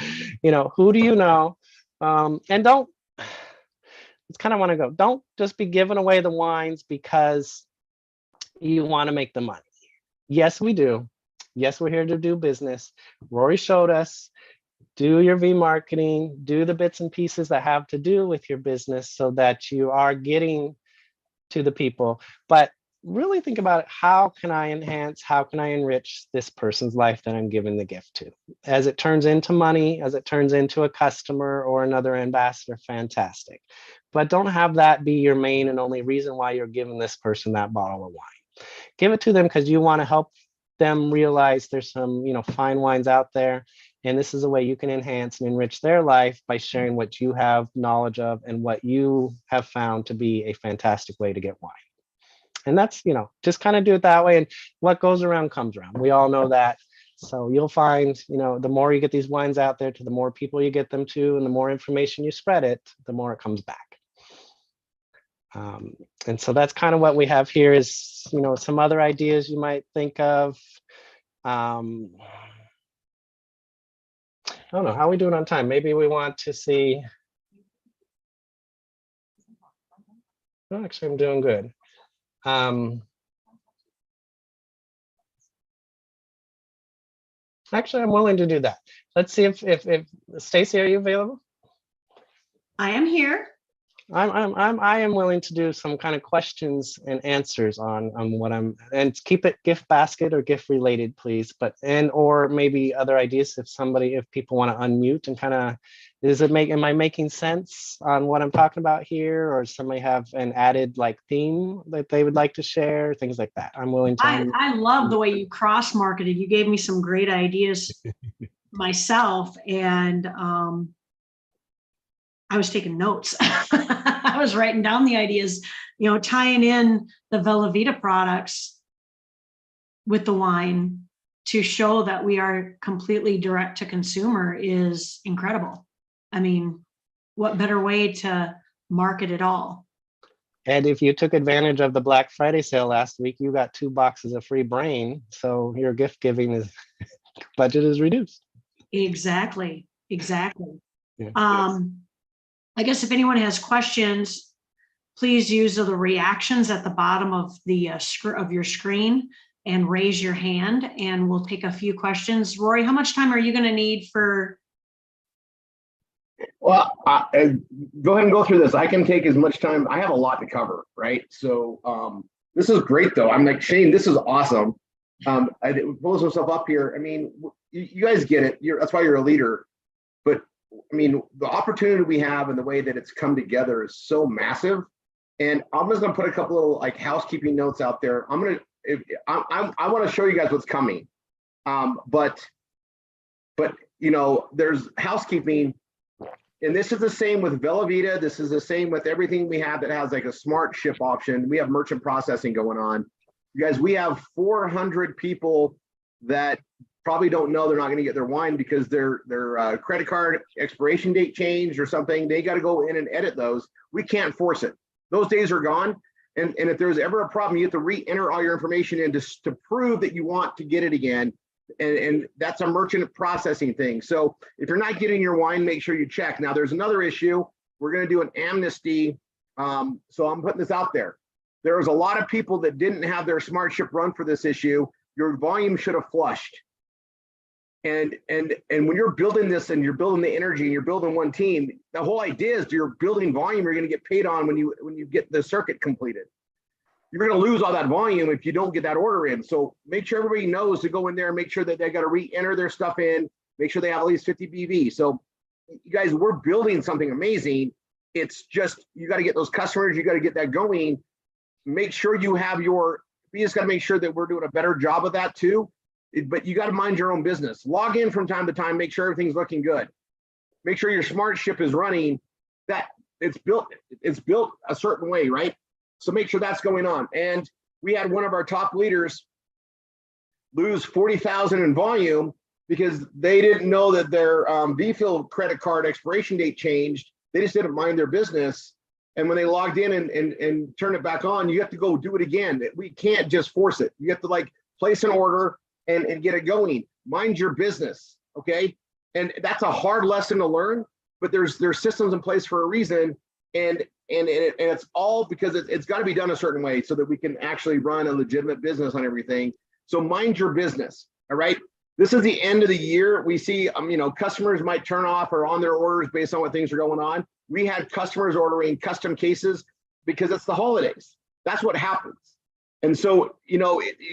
who do you know? And don't, it's kind of want to go, don't just be giving away the wines because you want to make the money. Yes, we do. Yes, we're here to do business. Rory showed us. Do your V marketing, do the bits and pieces that have to do with your business so that you are getting to the people. But really think about it. How can I enhance, how can I enrich this person's life that I'm giving the gift to? As it turns into money, as it turns into a customer or another ambassador, fantastic. But don't have that be your main and only reason why you're giving this person that bottle of wine. Give it to them because you want to help them realize there's some, fine wines out there. And this is a way you can enhance and enrich their life by sharing what you have knowledge of and what you have found to be a fantastic way to get wine. And that's, just kind of do it that way. And what goes around comes around. We all know that. So you'll find, the more you get these wines out there to the more people you get them to, and the more information you spread it, the more it comes back. And so that's kind of what we have here is, some other ideas you might think of. I don't know, how are we doing on time? Maybe we want to see. Oh, actually, I'm doing good. Actually, I'm willing to do that. Let's see if Stacy, are you available? I am here. I am willing to do some kind of questions and answers on what and keep it gift basket or gift related, please. But or maybe other ideas if people want to unmute and kind of, am I making sense on what I'm talking about here, or somebody have an added like theme that they would like to share, things like that. I'm willing to. I love the way you cross marketed. You gave me some great ideas myself, and I was taking notes. I was writing down the ideas, tying in the Velveeta products with the wine to show that we are completely direct to consumer is incredible. I mean, what better way to market it all? And if you took advantage of the Black Friday sale last week, you got 2 boxes of free brain. So your gift giving budget is reduced. Exactly. Yeah. I guess if anyone has questions, please use the reactions at the bottom of your screen and raise your hand, and we'll take a few questions. Rory, how much time are you going to need for? Well, go ahead and go through this. I can take as much time. I have a lot to cover, right? So this is great, though. I'm like, Shane, this is awesome. I pulls myself up here. I mean, you guys get it. That's why you're a leader. But I mean, the opportunity we have and the way that it's come together is so massive. And I'm just gonna put a couple little like housekeeping notes out there. I want to show you guys what's coming. But there's housekeeping, and this is the same with Velveeta. This is the same with everything we have that has like a smart ship option. We have merchant processing going on. You guys, we have 400 people that probably don't know they're not going to get their wine because their credit card expiration date changed or something. They got to go in and edit those. We can't force it. Those days are gone. And if there's ever a problem, you have to re-enter all your information in to prove that you want to get it again. And that's a merchant processing thing. So if you're not getting your wine, make sure you check. Now, there's another issue. We're going to do an amnesty. So I'm putting this out there. There was a lot of people that didn't have their smart ship run for this issue. Your volume should have flushed. And when you're building this and you're building the energy and you're building one team, the whole idea is you're building volume you're going to get paid on when you get the circuit completed. You're going to lose all that volume if you don't get that order in. So make sure everybody knows to go in there and make sure that they got to re-enter their stuff in, make sure they have at least 50 BV. So you guys, we're building something amazing. It's just, you got to get those customers, you got to get that going. Make sure you have we just got to make sure that we're doing a better job of that too. But you got to mind your own business. Log in from time to time, make sure everything's looking good. Make sure your smart ship is running, that it's built a certain way, right? So make sure that's going on. And we had one of our top leaders lose 40,000 in volume because they didn't know that their VFill credit card expiration date changed. They just didn't mind their business. And when they logged in and turn it back on, you have to go do it again. We can't just force it. You have to like place an order and get it going. Mind your business, okay? And that's a hard lesson to learn, but there's systems in place for a reason. And it's all because it's got to be done a certain way so that we can actually run a legitimate business on everything. So mind your business, all right? This is the end of the year. We see, customers might turn off or on their orders based on what things are going on. We had customers ordering custom cases because it's the holidays. That's what happens. And so, you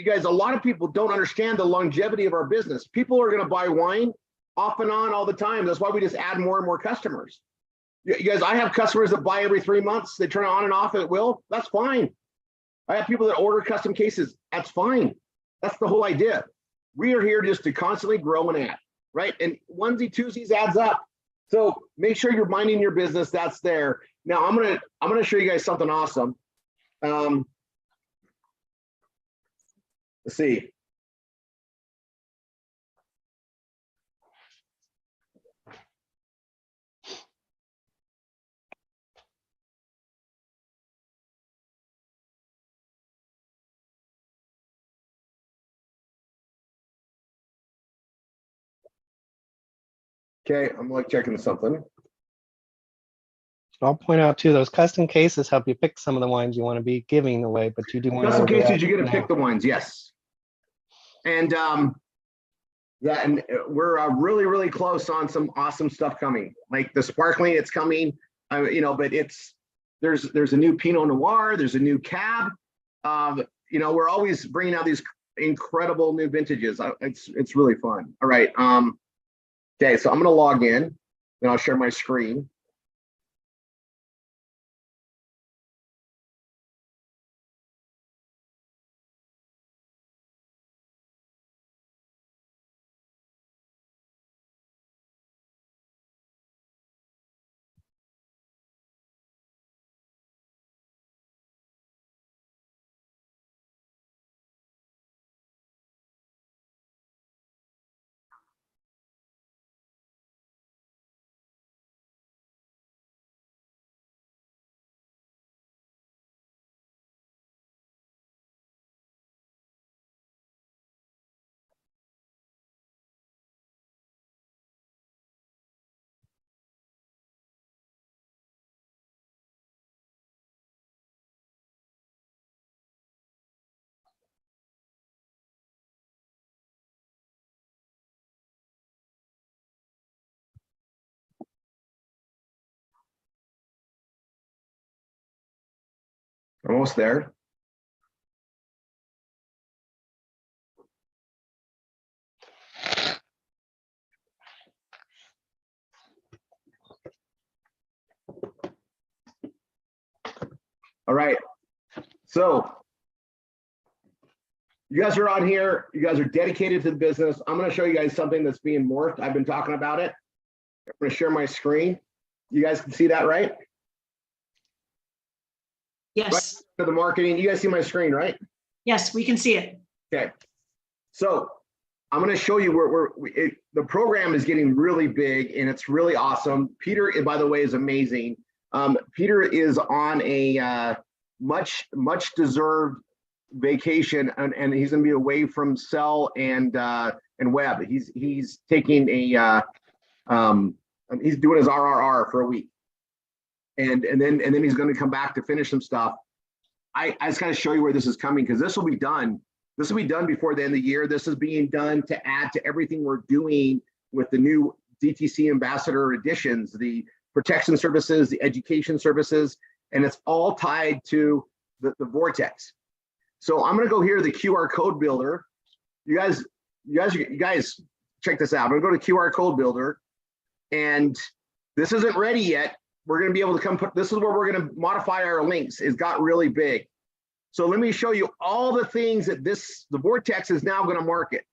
guys, a lot of people don't understand the longevity of our business. People are going to buy wine off and on all the time. That's why we just add more and more customers. You guys, I have customers that buy every 3 months. They turn it on and off at will. That's fine. I have people that order custom cases. That's fine. That's the whole idea. We are here just to constantly grow and add, right? And onesie twosies adds up. So make sure you're minding your business. That's there. Now I'm gonna show you guys something awesome. Let's see. Okay, I'm like checking something. I'll point out too, those custom cases help you pick some of the wines you want to be giving away, but you do want custom to cases, you're going to pick the wines, yes. And we're really, really close on some awesome stuff coming. Like the sparkling, it's coming, but There's a new Pinot Noir. There's a new Cab. You know, we're always bringing out these incredible new vintages. It's really fun. All right. Okay, so I'm going to log in, then I'll share my screen. Almost there. All right. So you guys are on here. You guys are dedicated to the business. I'm going to show you guys something that's being morphed. I've been talking about it. I'm going to share my screen. You guys can see that, right? Yes. Right to the marketing. You guys see my screen, right? Yes, we can see it. Okay. So I'm going to show you where the program is getting really big and it's really awesome. Peter, by the way, is amazing. Peter is on a much deserved vacation, and he's going to be away from Cell and Web. He's taking a he's doing his RRR for a week, and then he's going to come back to finish some stuff. I just kind of show you where this is coming, because this will be done. This will be done before the end of the year. This is being done to add to everything we're doing with the new DTC ambassador editions, the protection services, the education services, and it's all tied to the Vortex. So I'm going to go here to the QR code builder. You guys check this out. I'm going to go to QR code builder, and this isn't ready yet. We're going to be able to come put, this is where we're going to modify our links. It's got really big. So let me show you all the things that the Vortex is now going to market.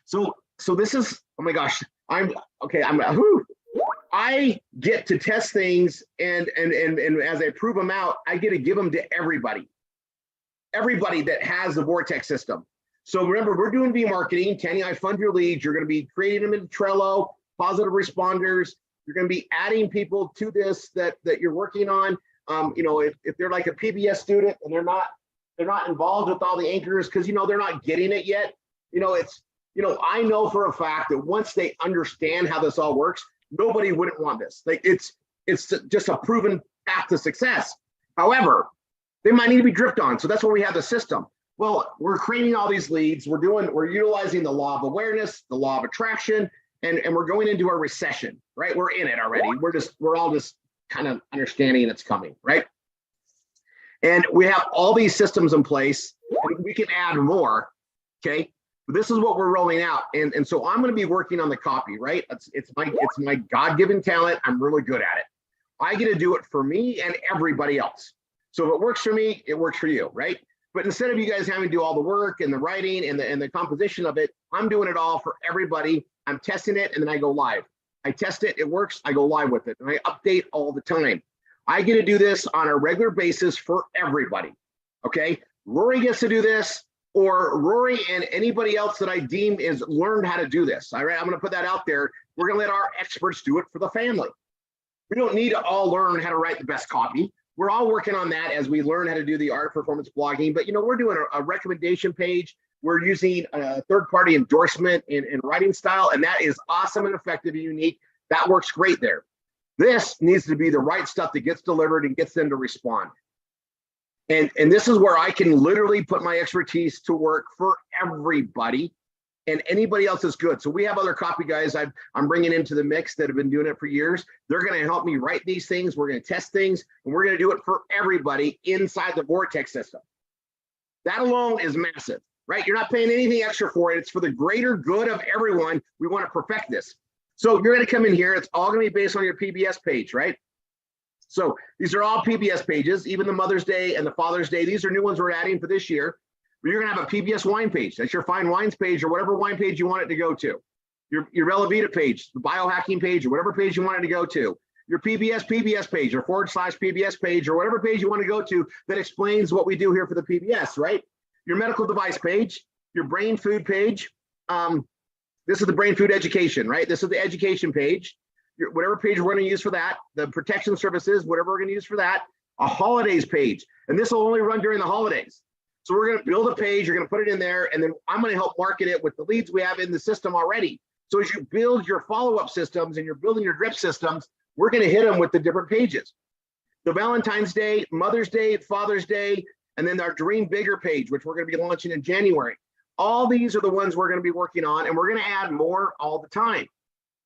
So this is, oh my gosh, I get to test things, and as I prove them out, I get to give them to everybody that has the Vortex system. So remember, we're doing V-marketing. Tanny, I fund your leads. You're going to be creating them in Trello, positive responders. You're going to be adding people to this that you're working on. You know, if they're like a PBS student and they're not involved with all the anchors because, you know, they're not getting it yet. You know, I know for a fact that once they understand how this all works, nobody wouldn't want this. Like it's just a proven path to success. However, they might need to be dripped on. So that's where we have the system. Well, we're creating all these leads. We're utilizing the law of awareness, the law of attraction, and we're going into a recession, right? We're in it already. We're all just kind of understanding it's coming, right? And we have all these systems in place. We can add more, okay? But this is what we're rolling out. And so I'm going to be working on the copy, right? It's my God-given talent. I'm really good at it. I get to do it for me and everybody else. So if it works for me, it works for you, right? But instead of you guys having to do all the work and the writing and the composition of it, I'm doing it all for everybody. I'm testing it, and then I go live. I test it, it works, I go live with it, and I update all the time. I get to do this on a regular basis for everybody, okay? Rory gets to do this, or Rory and anybody else that I deem is learned how to do this, all right? I'm gonna put that out there. We're gonna let our experts do it for the family. We don't need to all learn how to write the best copy. We're all working on that as we learn how to do the art performance blogging, but you know, we're doing a recommendation page. We're using a third-party endorsement in writing style, and that is awesome and effective and unique. That works great there. This needs to be the right stuff that gets delivered and gets them to respond. And this is where I can literally put my expertise to work for everybody. and anybody else is good. So we have other copy guys I'm bringing into the mix that have been doing it for years. They're going to help me write these things. We're going to test things, and we're going to do it for everybody inside the Vortex system. That alone is massive, right? You're not paying anything extra for it. It's for the greater good of everyone. We want to perfect this. So you're going to come in here. It's all going to be based on your PBS page, right? So these are all PBS pages, even the Mother's Day and the Father's Day. These are new ones we're adding for this year. You're going to have a PBS wine page. That's your fine wines page or whatever wine page you want it to go to. Your Bella Vita page, the biohacking page, or whatever page you want it to go to. Your PBS page or / PBS page or whatever page you want to go to that explains what we do here for the PBS, right? Your medical device page, your brain food page. This is the brain food education, right? This is the education page. Whatever page we're going to use for that, the protection services, whatever we're going to use for that, a holidays page. And this will only run during the holidays. So we're going to build a page, you're going to put it in there, and then I'm going to help market it with the leads we have in the system already. So as you build your follow-up systems and you're building your drip systems, we're going to hit them with the different pages. The Valentine's Day, Mother's Day, Father's Day, and then our Dream Bigger page, which we're going to be launching in January. All these are the ones we're going to be working on, and we're going to add more all the time.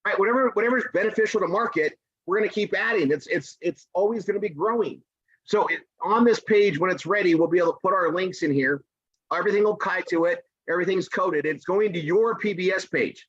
Right? Whatever's beneficial to market, we're going to keep adding. It's always going to be growing. So on this page, when it's ready, we'll be able to put our links in here. Everything will tie to it. Everything's coded. It's going to your PBS page.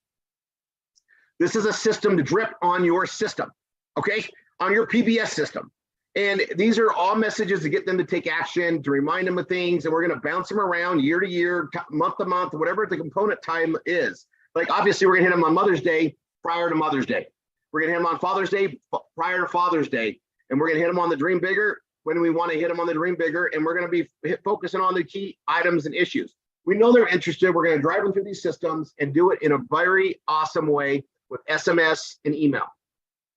This is a system to drip on your system, okay? On your PBS system. And these are all messages to get them to take action, to remind them of things, and we're going to bounce them around year to year, month to month, whatever the component time is. Like obviously, we're going to hit them on Mother's Day prior to Mother's Day. We're going to hit them on Father's Day prior to Father's Day. And we're going to hit them on the Dream Bigger when we want to hit them on the Dream Bigger, and we're going to be focusing on the key items and issues. We know they're interested. We're going to drive them through these systems and do it in a very awesome way with SMS and email,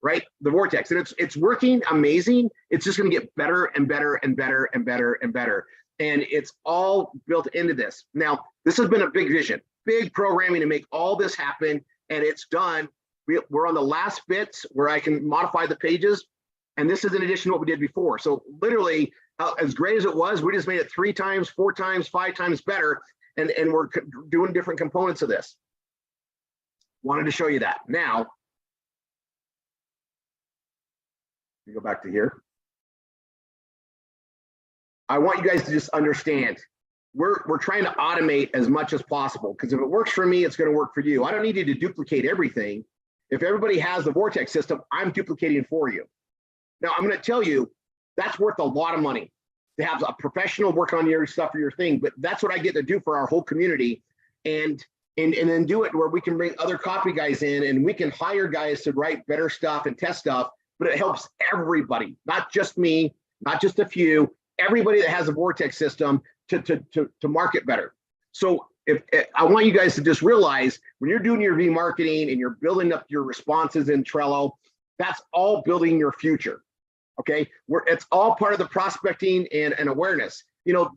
right? The Vortex, and it's working amazing. It's just going to get better and better and better and better and better. And it's all built into this. Now, this has been a big vision, big programming to make all this happen, and it's done. We're on the last bits where I can modify the pages. And this is in addition to what we did before. So literally, as great as it was, we just made it 3 times, 4 times, 5 times better. And we're doing different components of this. Wanted to show you that. Now, we go back to here. I want you guys to just understand, we're trying to automate as much as possible, because if it works for me, it's going to work for you. I don't need you to duplicate everything. If everybody has the Vortex system, I'm duplicating for you. Now, I'm going to tell you, that's worth a lot of money to have a professional work on your stuff or your thing, but that's what I get to do for our whole community. And then do it where we can bring other copy guys in, and we can hire guys to write better stuff and test stuff, but it helps everybody, not just me, not just a few, everybody that has a Vortex system to market better. So if I want you guys to just realize, when you're doing your V-marketing and you're building up your responses in Trello, that's all building your future. Okay, it's all part of the prospecting and awareness. You know,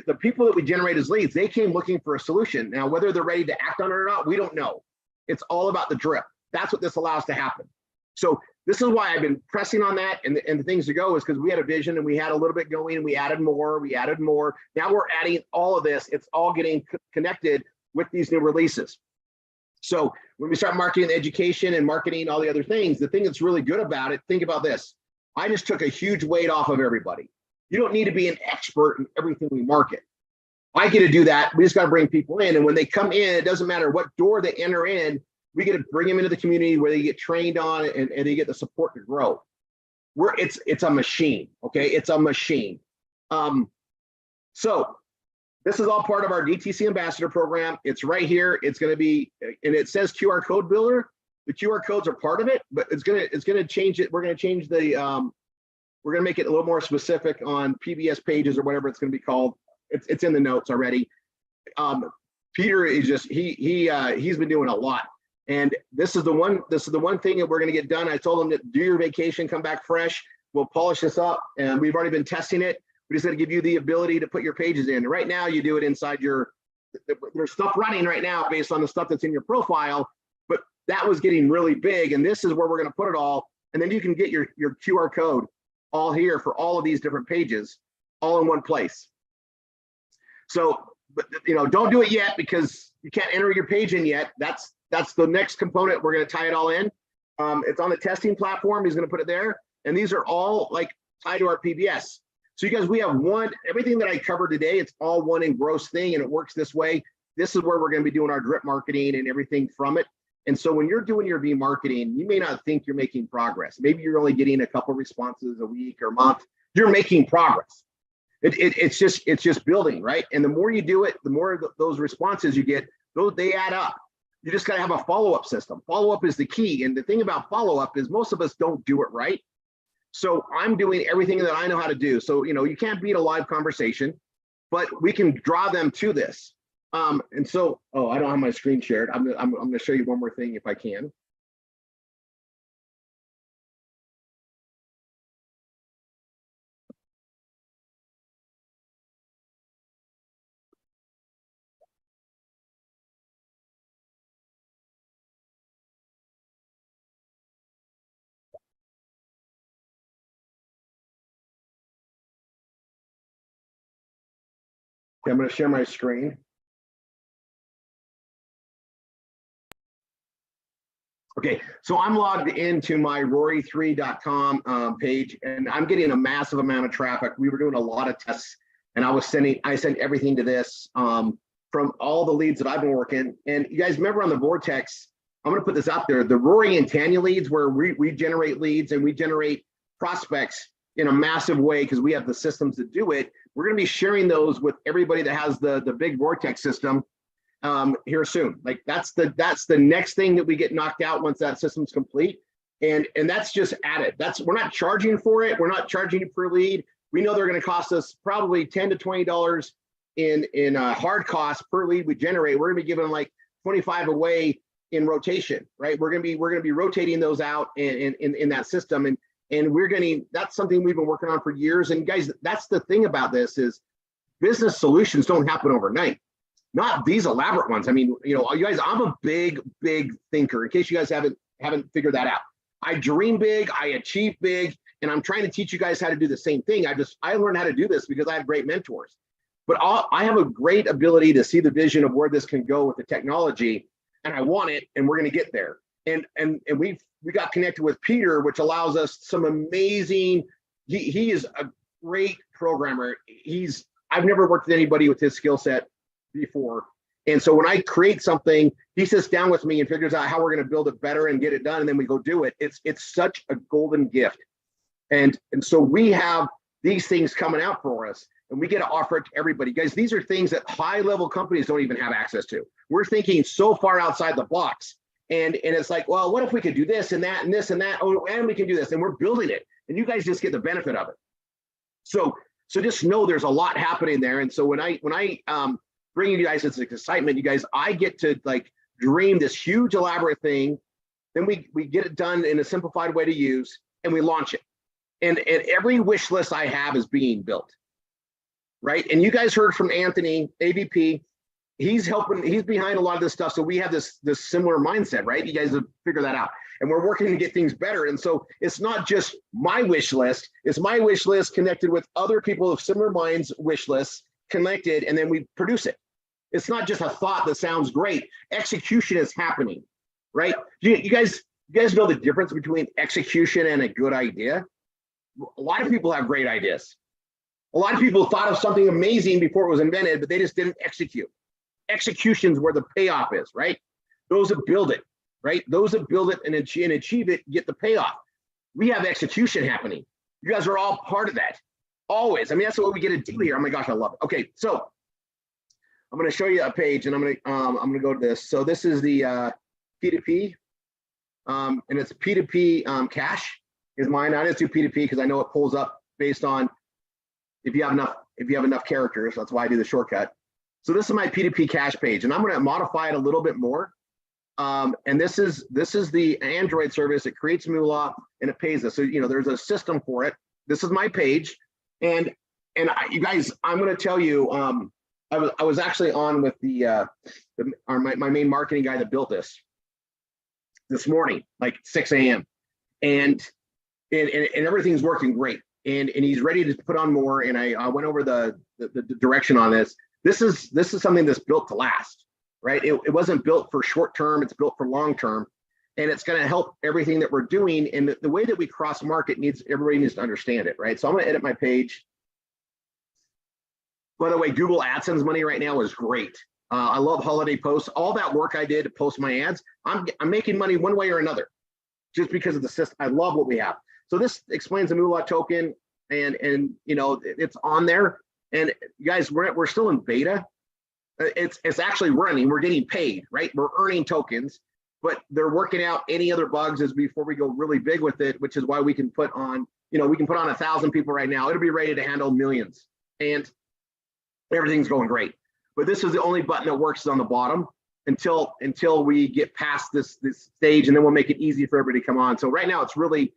the people that we generate as leads, they came looking for a solution. Now, whether they're ready to act on it or not, we don't know. It's all about the drip. That's what this allows to happen. So this is why I've been pressing on that and the things to go, is because we had a vision and we had a little bit going and we added more. Now we're adding all of this. It's all getting connected with these new releases. So when we start marketing education and marketing all the other things, the thing that's really good about it, think about this. I just took a huge weight off of everybody. You don't need to be an expert in everything we market. I get to do that. We just got to bring people in. And when they come in, it doesn't matter what door they enter in, we get to bring them into the community where they get trained on it and they get the support to grow. It's a machine, okay? It's a machine. So this is all part of our DTC Ambassador program. It's right here. It's going to be, and it says QR code builder. The QR codes are part of it, but it's going to change it. We're going to change the, we're going to make it a little more specific on PBS pages or whatever it's going to be called. It's in the notes already. Peter is just, he's been doing a lot. And this is the one thing that we're going to get done. I told him that do your vacation, come back fresh. We'll polish this up, and we've already been testing it. We just got to give you the ability to put your pages in. Right now, you do it inside there's stuff running right now based on the stuff that's in your profile, but that was getting really big. And this is where we're going to put it all. And then you can get your QR code all here for all of these different pages, all in one place. So but don't do it yet because you can't enter your page in yet. That's the next component. We're going to tie it all in. It's on the testing platform. He's going to put it there. And these are all like tied to our PBS. So you guys, we have everything that I covered today, it's all one engrossed thing, and it works this way. This is where we're going to be doing our drip marketing and everything from it. And so when you're doing your V marketing, you may not think you're making progress. Maybe you're only getting a couple responses a week or month. You're making progress. It's just building, right? And the more you do it, the more those responses you get, they add up. You just got to have a follow-up system. Follow-up is the key. And the thing about follow-up is most of us don't do it right. So I'm doing everything that I know how to do. So, you can't beat a live conversation, but we can draw them to this. And so, I don't have my screen shared. I'm going to show you one more thing if I can. Okay, I'm going to share my screen. Okay, so I'm logged into my rory3.com page, and I'm getting a massive amount of traffic. We were doing a lot of tests, and I sent everything to this from all the leads that I've been working. And you guys remember on the Vortex, I'm going to put this out there, the Rory and Tanya leads, where we generate leads and we generate prospects in a massive way because we have the systems to do it. We're going to be sharing those with everybody that has the big Vortex system here soon. Like that's the next thing that we get knocked out once that system's complete. And that's just added. We're not charging for it. We're not charging you per lead. We know they're going to cost us probably $10 to $20 in hard costs per lead we generate. We're going to be giving like 25 away in rotation, right? We're going to be rotating those out in that system, and that's something we've been working on for years. And guys, that's the thing about this is business solutions don't happen overnight. Not these elaborate ones. I mean, you guys, I'm a big thinker. In case you guys haven't figured that out, I dream big, I achieve big, and I'm trying to teach you guys how to do the same thing. I learned how to do this because I had great mentors. But I have a great ability to see the vision of where this can go with the technology, and I want it, and we're going to get there. And we got connected with Peter, which allows us some amazing. He is a great programmer. I've never worked with anybody with his skill set before. And so when I create something, he sits down with me and figures out how we're going to build it better and get it done, and then we go do it. It's such a golden gift. And so we have these things coming out for us, and we get to offer it to everybody. Guys, these are things that high-level companies don't even have access to. We're thinking so far outside the box. And it's like, well, what if we could do this and that and this and that? Oh, and we can do this, and we're building it, and you guys just get the benefit of it. So just know there's a lot happening there. And so when I bring you guys this excitement, you guys, I get to like dream this huge elaborate thing, then we get it done in a simplified way to use, and we launch it. And every wish list I have is being built, right? And you guys heard from Anthony, AVP. He's behind a lot of this stuff. So we have this similar mindset, right? You guys have figured that out. And we're working to get things better. And so it's not just my wish list, it's my wish list connected with other people of similar minds, wish lists connected, and then we produce it. It's not just a thought that sounds great. Execution is happening, right? You guys know the difference between execution and a good idea? A lot of people have great ideas. A lot of people thought of something amazing before it was invented, but they just didn't execute. Execution's where the payoff is, right? Those that build it, right? Those that build it and achieve it get the payoff. We have execution happening. You guys are all part of that. Always. I mean, that's what we get to do here. Oh my gosh, I love it. Okay, so I'm going to show you a page, and I'm going to go to this. So this is the P2P, and it's P2P cash is mine. I just do P2P because I know it pulls up based on if you have enough characters. That's why I do the shortcut. So this is my P2P cash page, and I'm going to modify it a little bit more. And this is the Android service. It creates moolah and it pays us. So there's a system for it. This is my page, and you guys, I'm going to tell you. I was actually on with my main marketing guy that built this morning, like 6 a.m. And everything's working great. And he's ready to put on more. And I went over the direction on this. This is something that's built to last, right? It wasn't built for short term, it's built for long term. And it's going to help everything that we're doing. And the way that we cross market everybody needs to understand it, right? So I'm going to edit my page. By the way, Google AdSense money right now is great. I love holiday posts. All that work I did to post my ads, I'm making money one way or another, just because of the system. I love what we have. So this explains the Moolah token, and you know, it's on there. And guys, we're still in beta. It's actually running. We're getting paid, right? We're earning tokens, but they're working out any other bugs as before we go really big with it, which is why we can put on, you know, we can put on 1,000 people right now. It'll be ready to handle millions, and everything's going great. But this is the only button that works on the bottom until we get past this stage, and then we'll make it easy for everybody to come on. So right now it's really,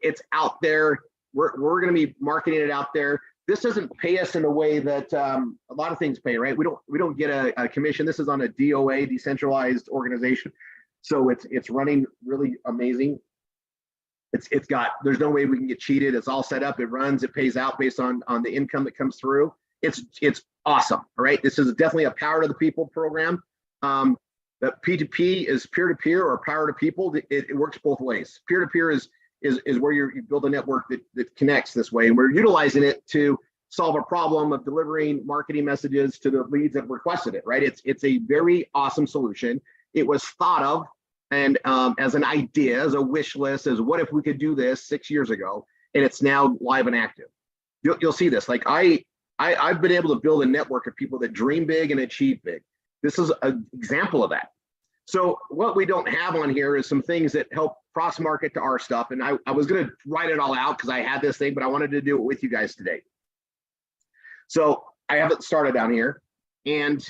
it's out there. We're going to be marketing it out there. This doesn't pay us in a way that a lot of things pay, right? We don't get a commission. This is on a DOA, decentralized organization. So it's running really amazing. There's no way we can get cheated. It's all set up. It runs. It pays out based on the income that comes through. It's awesome. All right. This is definitely a power to the people program. The P2P is peer-to-peer or power to people. It works both ways. Peer-to-peer is where you build a network that connects this way. And we're utilizing it to solve a problem of delivering marketing messages to the leads that requested it, right? It's a very awesome solution. It was thought of and as an idea, as a wish list, as what if we could do this 6 years ago, and it's now live and active. You'll see this. Like I've been able to build a network of people that dream big and achieve big. This is an example of that. So what we don't have on here is some things that help cross market to our stuff. And I was going to write it all out because I had this thing, but I wanted to do it with you guys today. So I have it started down here, and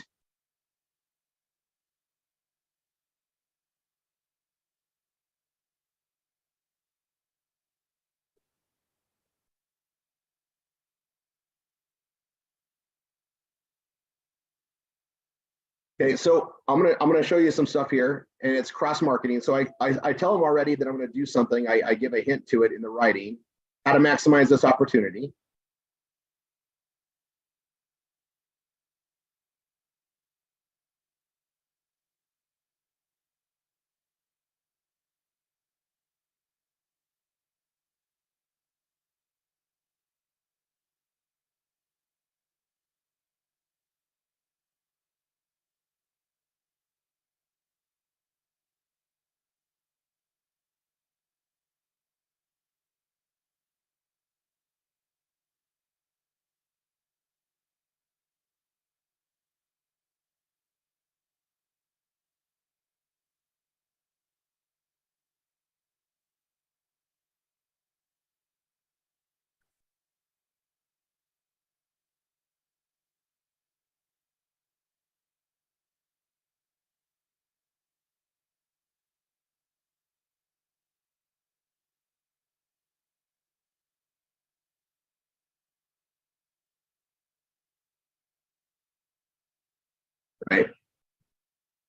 okay, so I'm gonna show you some stuff here, and it's cross marketing. So I tell them already that I'm gonna do something. I give a hint to it in the writing, how to maximize this opportunity. Right.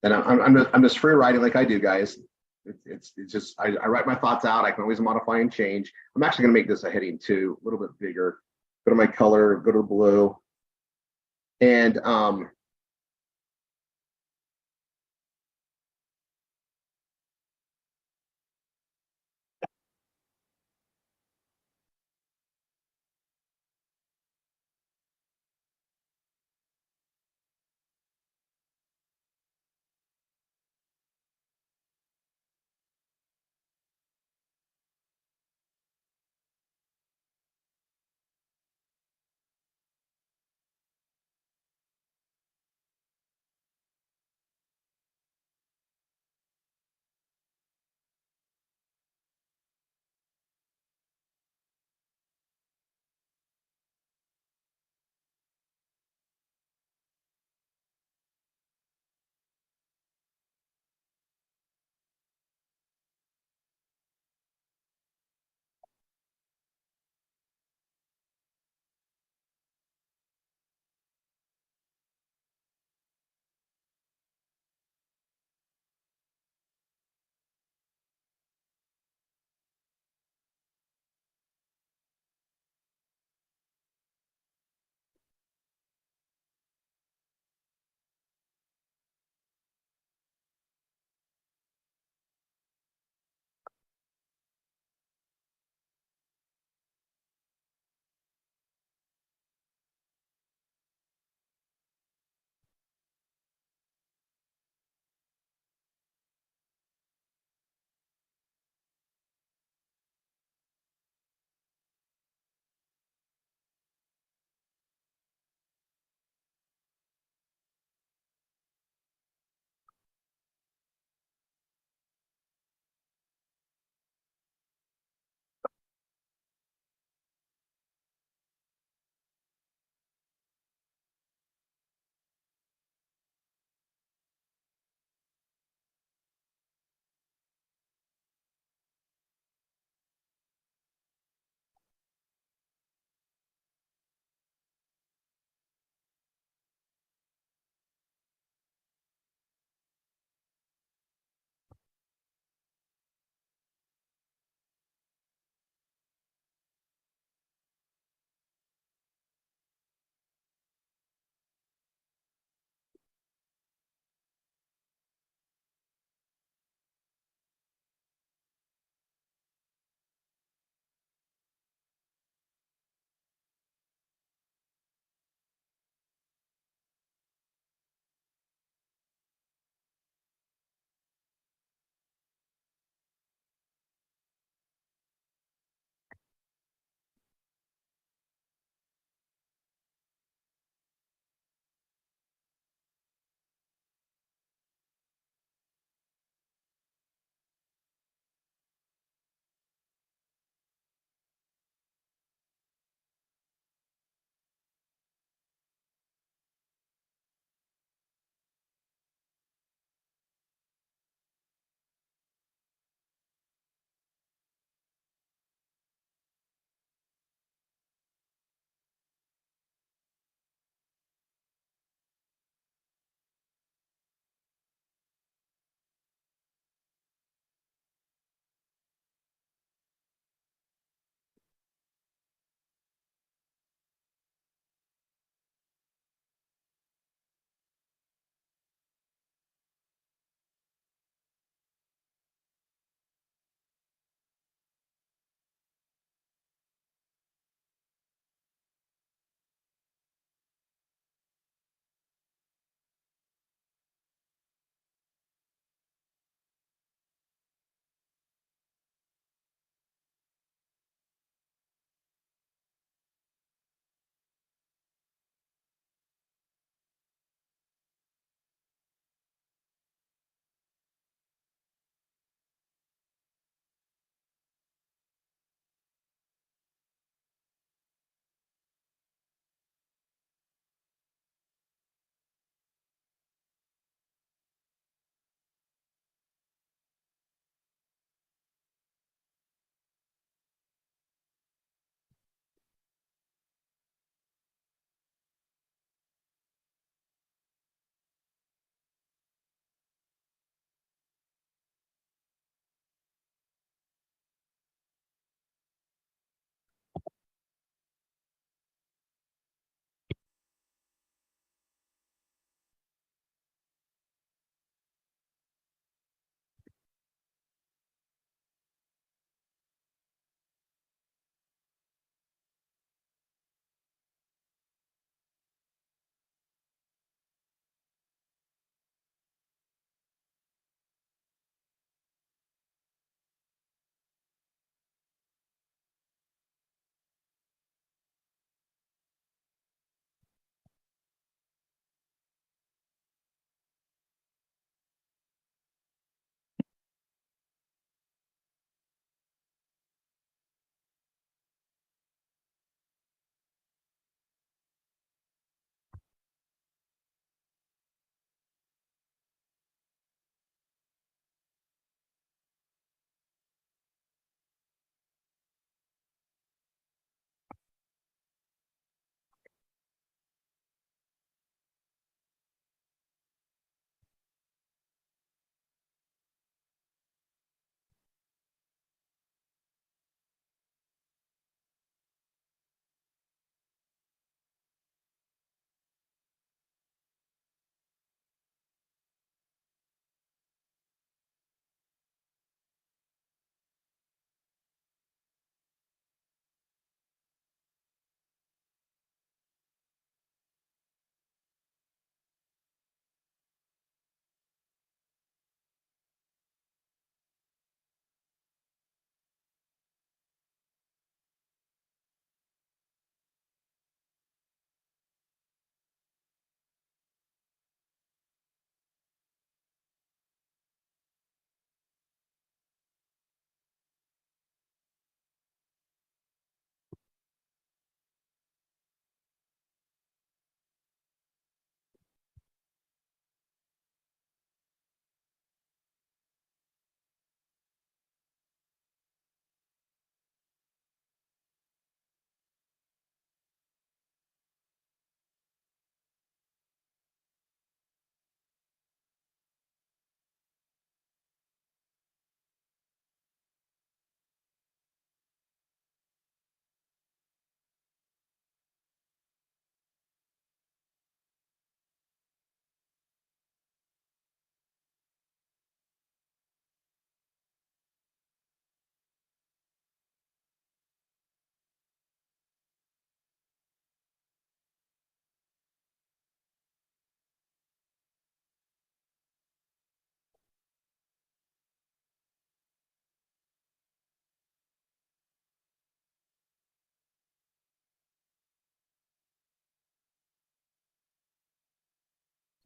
And I'm just free writing like I do, guys. It's just I write my thoughts out. I can always modify and change. I'm actually going to make this a heading too, a little bit bigger. Go to my color, go to the blue, and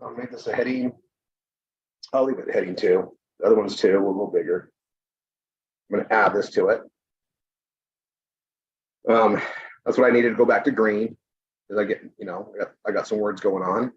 I'll make this a heading. I'll leave it heading 2. The other one's 2, a little bigger. I'm going to add this to it. That's what I needed to go back to green, because I get, I got some words going on.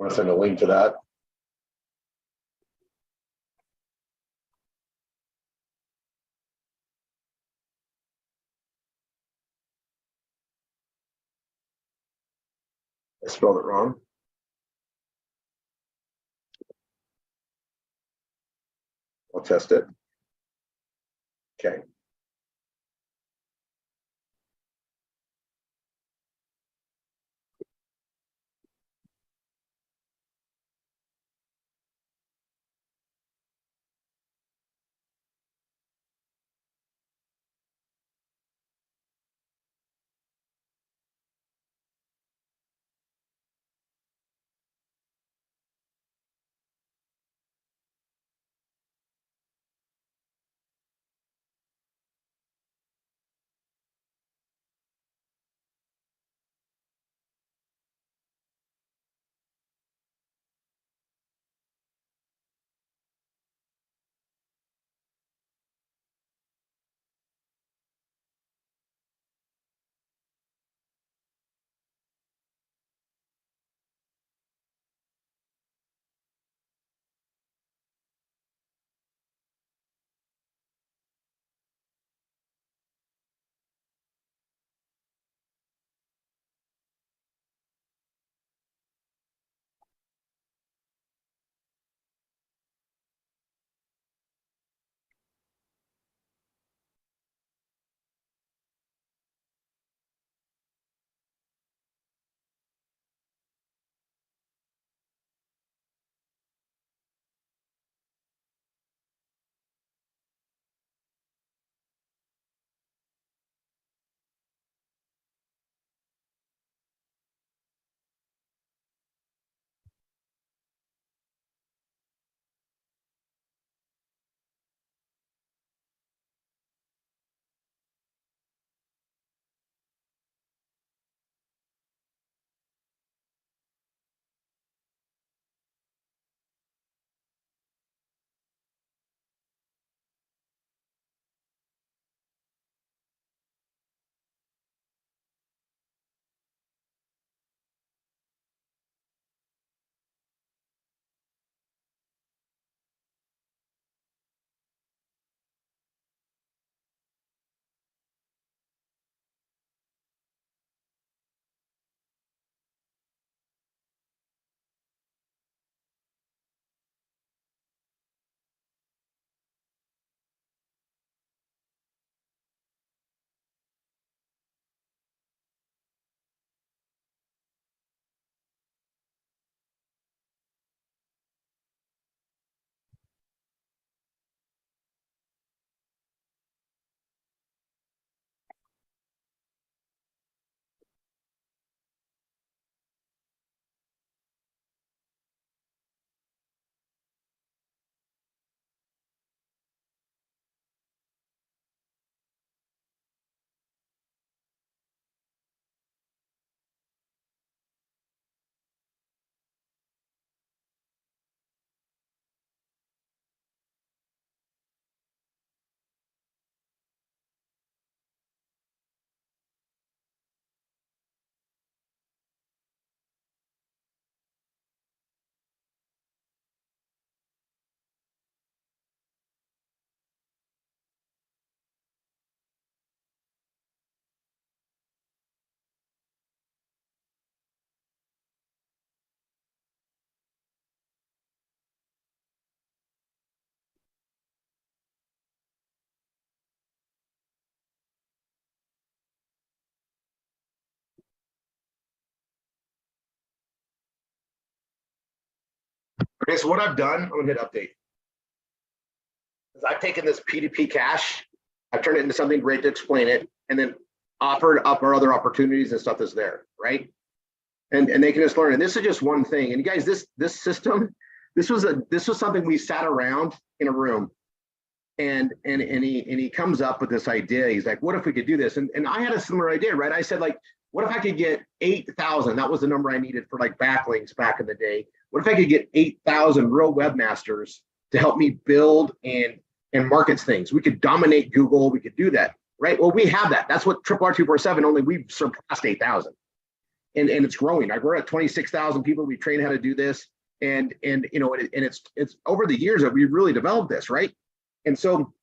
I'm going to send a link to that. I spelled it wrong. I'll test it. Okay. Okay, so what I've done, I'm gonna hit update. Is I've taken this P2P cash, I've turned it into something great to explain it, and then offered up our other opportunities and stuff that's there, right? And they can just learn. And this is just one thing. And you guys, this system, this was something we sat around in a room, and he comes up with this idea. He's like, what if we could do this? And I had a similar idea, right? I said, like, what if I could get 8,000? That was the number I needed for like backlinks back in the day. What if I could get 8,000 real webmasters to help me build and market things? We could dominate Google. We could do that, right? Well, we have that. That's what RRR247, only we've surpassed 8,000. And it's growing. Like, we're at 26,000 people. We train how to do this. And you know, and it's over the years that we've really developed this, right? And so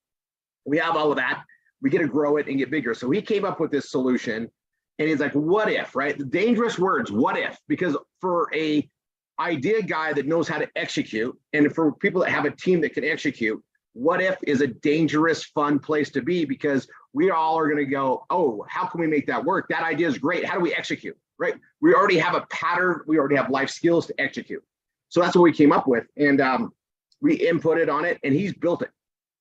we have all of that. We get to grow it and get bigger. So he came up with this solution, and he's like, what if, right? The dangerous words, what if? Because for a idea guy that knows how to execute, and for people that have a team that can execute, what if is a dangerous, fun place to be, because we all are going to go, oh, how can we make that work? That idea is great. How do we execute, right? We already have a pattern. We already have life skills to execute. So that's what we came up with. And we inputted on it, and he's built it.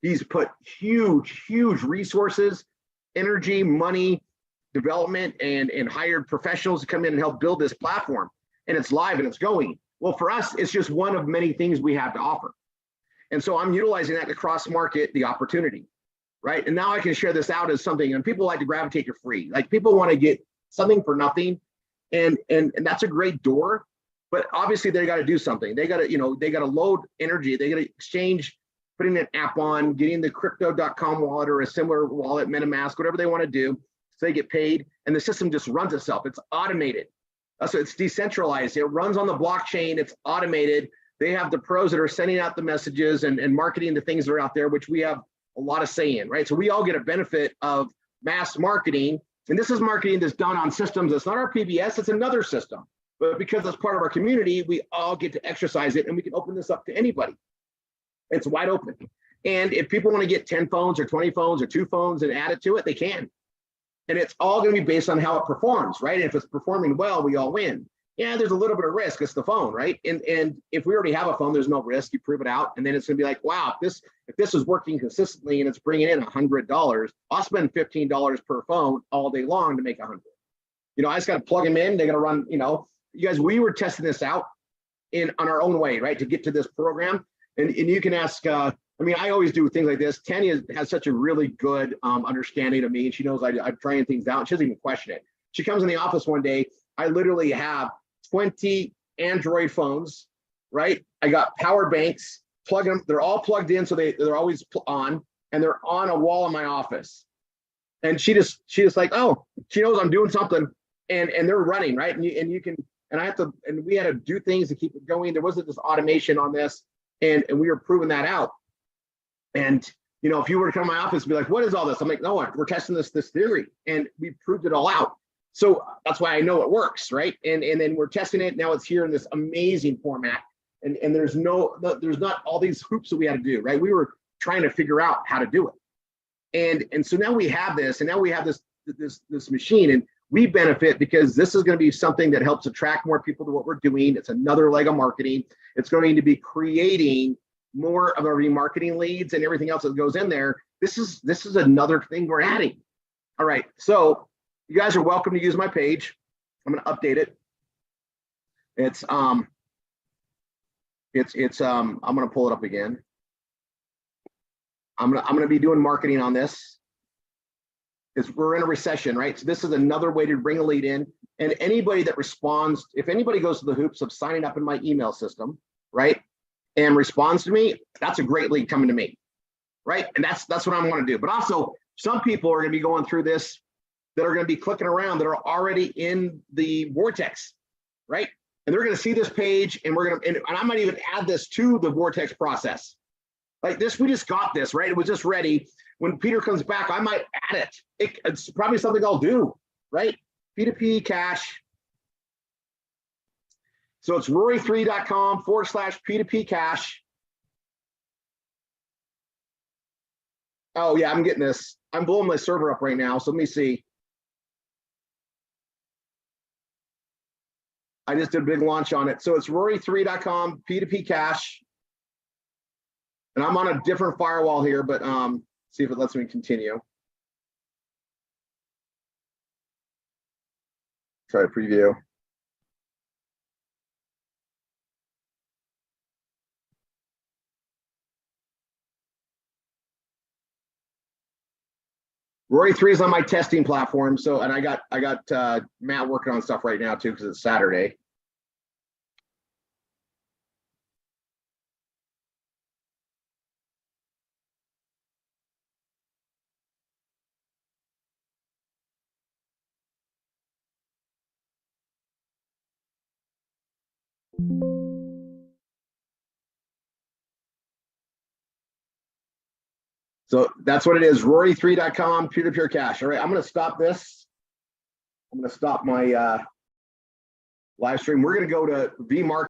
He's put huge resources, energy, money, development, and hired professionals to come in and help build this platform. And it's live and it's going. Well, for us, it's just one of many things we have to offer. And so I'm utilizing that to cross market the opportunity, right? And now I can share this out as something, and people like to gravitate to free. Like, people want to get something for nothing. And that's a great door, but obviously they got to do something. They got to, you know, they got to load energy. They got to exchange, putting an app on, getting the crypto.com wallet or a similar wallet, MetaMask, whatever they want to do. So they get paid, and the system just runs itself. It's automated. So it's decentralized. It runs on the blockchain. It's automated. They have the pros that are sending out the messages and marketing the things that are out there, which we have a lot of say in, right? So we all get a benefit of mass marketing. And this is marketing that's done on systems. It's not our PBS, it's another system. But because it's part of our community, we all get to exercise it, and we can open this up to anybody. It's wide open. And if people want to get 10 phones or 20 phones or 2 phones and add it to it, they can. And it's all going to be based on how it performs, right? And if it's performing well, we all win. Yeah, there's a little bit of risk. It's the phone, right? And if we already have a phone, there's no risk. You prove it out, and then it's going to be like, wow, if this is working consistently and it's bringing in $100, I'll spend $15 per phone all day long to make 100. You know, I just got to plug them in. They got to run. You know, you guys, we were testing this out on our own way, right, to get to this program. And you can ask. I mean, I always do things like this. Tanya has such a really good understanding of me, and she knows I'm trying things out. She doesn't even question it. She comes in the office one day. I literally have 20 Android phones, right? I got power banks, plug them. They're all plugged in, so they're always on, and they're on a wall in my office. And she just like, oh, she knows I'm doing something, and they're running, right? And you can, and I have to, and we had to do things to keep it going. There wasn't this automation on this, and we were proving that out. And you know, if you were to come to my office and be like, what is all this? I'm like, no, we're testing this theory, and we proved it all out. So that's why I know it works, right? And then we're testing it. Now it's here in this amazing format. And there's not all these hoops that we had to do, right? We were trying to figure out how to do it. And so now we have this, and now we have this machine, and we benefit because this is going to be something that helps attract more people to what we're doing. It's another leg of marketing. It's going to be creating more of our remarketing leads and everything else that goes in there. This is another thing we're adding. All right, so you guys are welcome to use my page. I'm going to update it. I'm going to pull it up again. I'm going to be doing marketing on this. We're in a recession, right? So this is another way to bring a lead in. And anybody that responds, if anybody goes to the hoops of signing up in my email system, right, and responds to me, that's a great lead coming to me, right? And that's what I want to do. But also, some people are going to be going through this that are going to be clicking around that are already in the vortex, right? And they're going to see this page, and we're going to, and I might even add this to the vortex process. Like this, we just got this, right? It was just ready. When Peter comes back, I might add it. It's probably something I'll do, right? P2P cash. So it's rory3.com/P2P cash. Oh yeah, I'm getting this. I'm blowing my server up right now. So let me see. I just did a big launch on it. So it's rory3.com, P2P cash. And I'm on a different firewall here, but see if it lets me continue. Try to preview. Rory3 is on my testing platform. So, and I got Matt working on stuff right now too, because it's Saturday. So that's what it is, rory3.com, peer-to-peer cash. All right, I'm going to stop this. I'm going to stop my live stream. We're going to go to vmarket.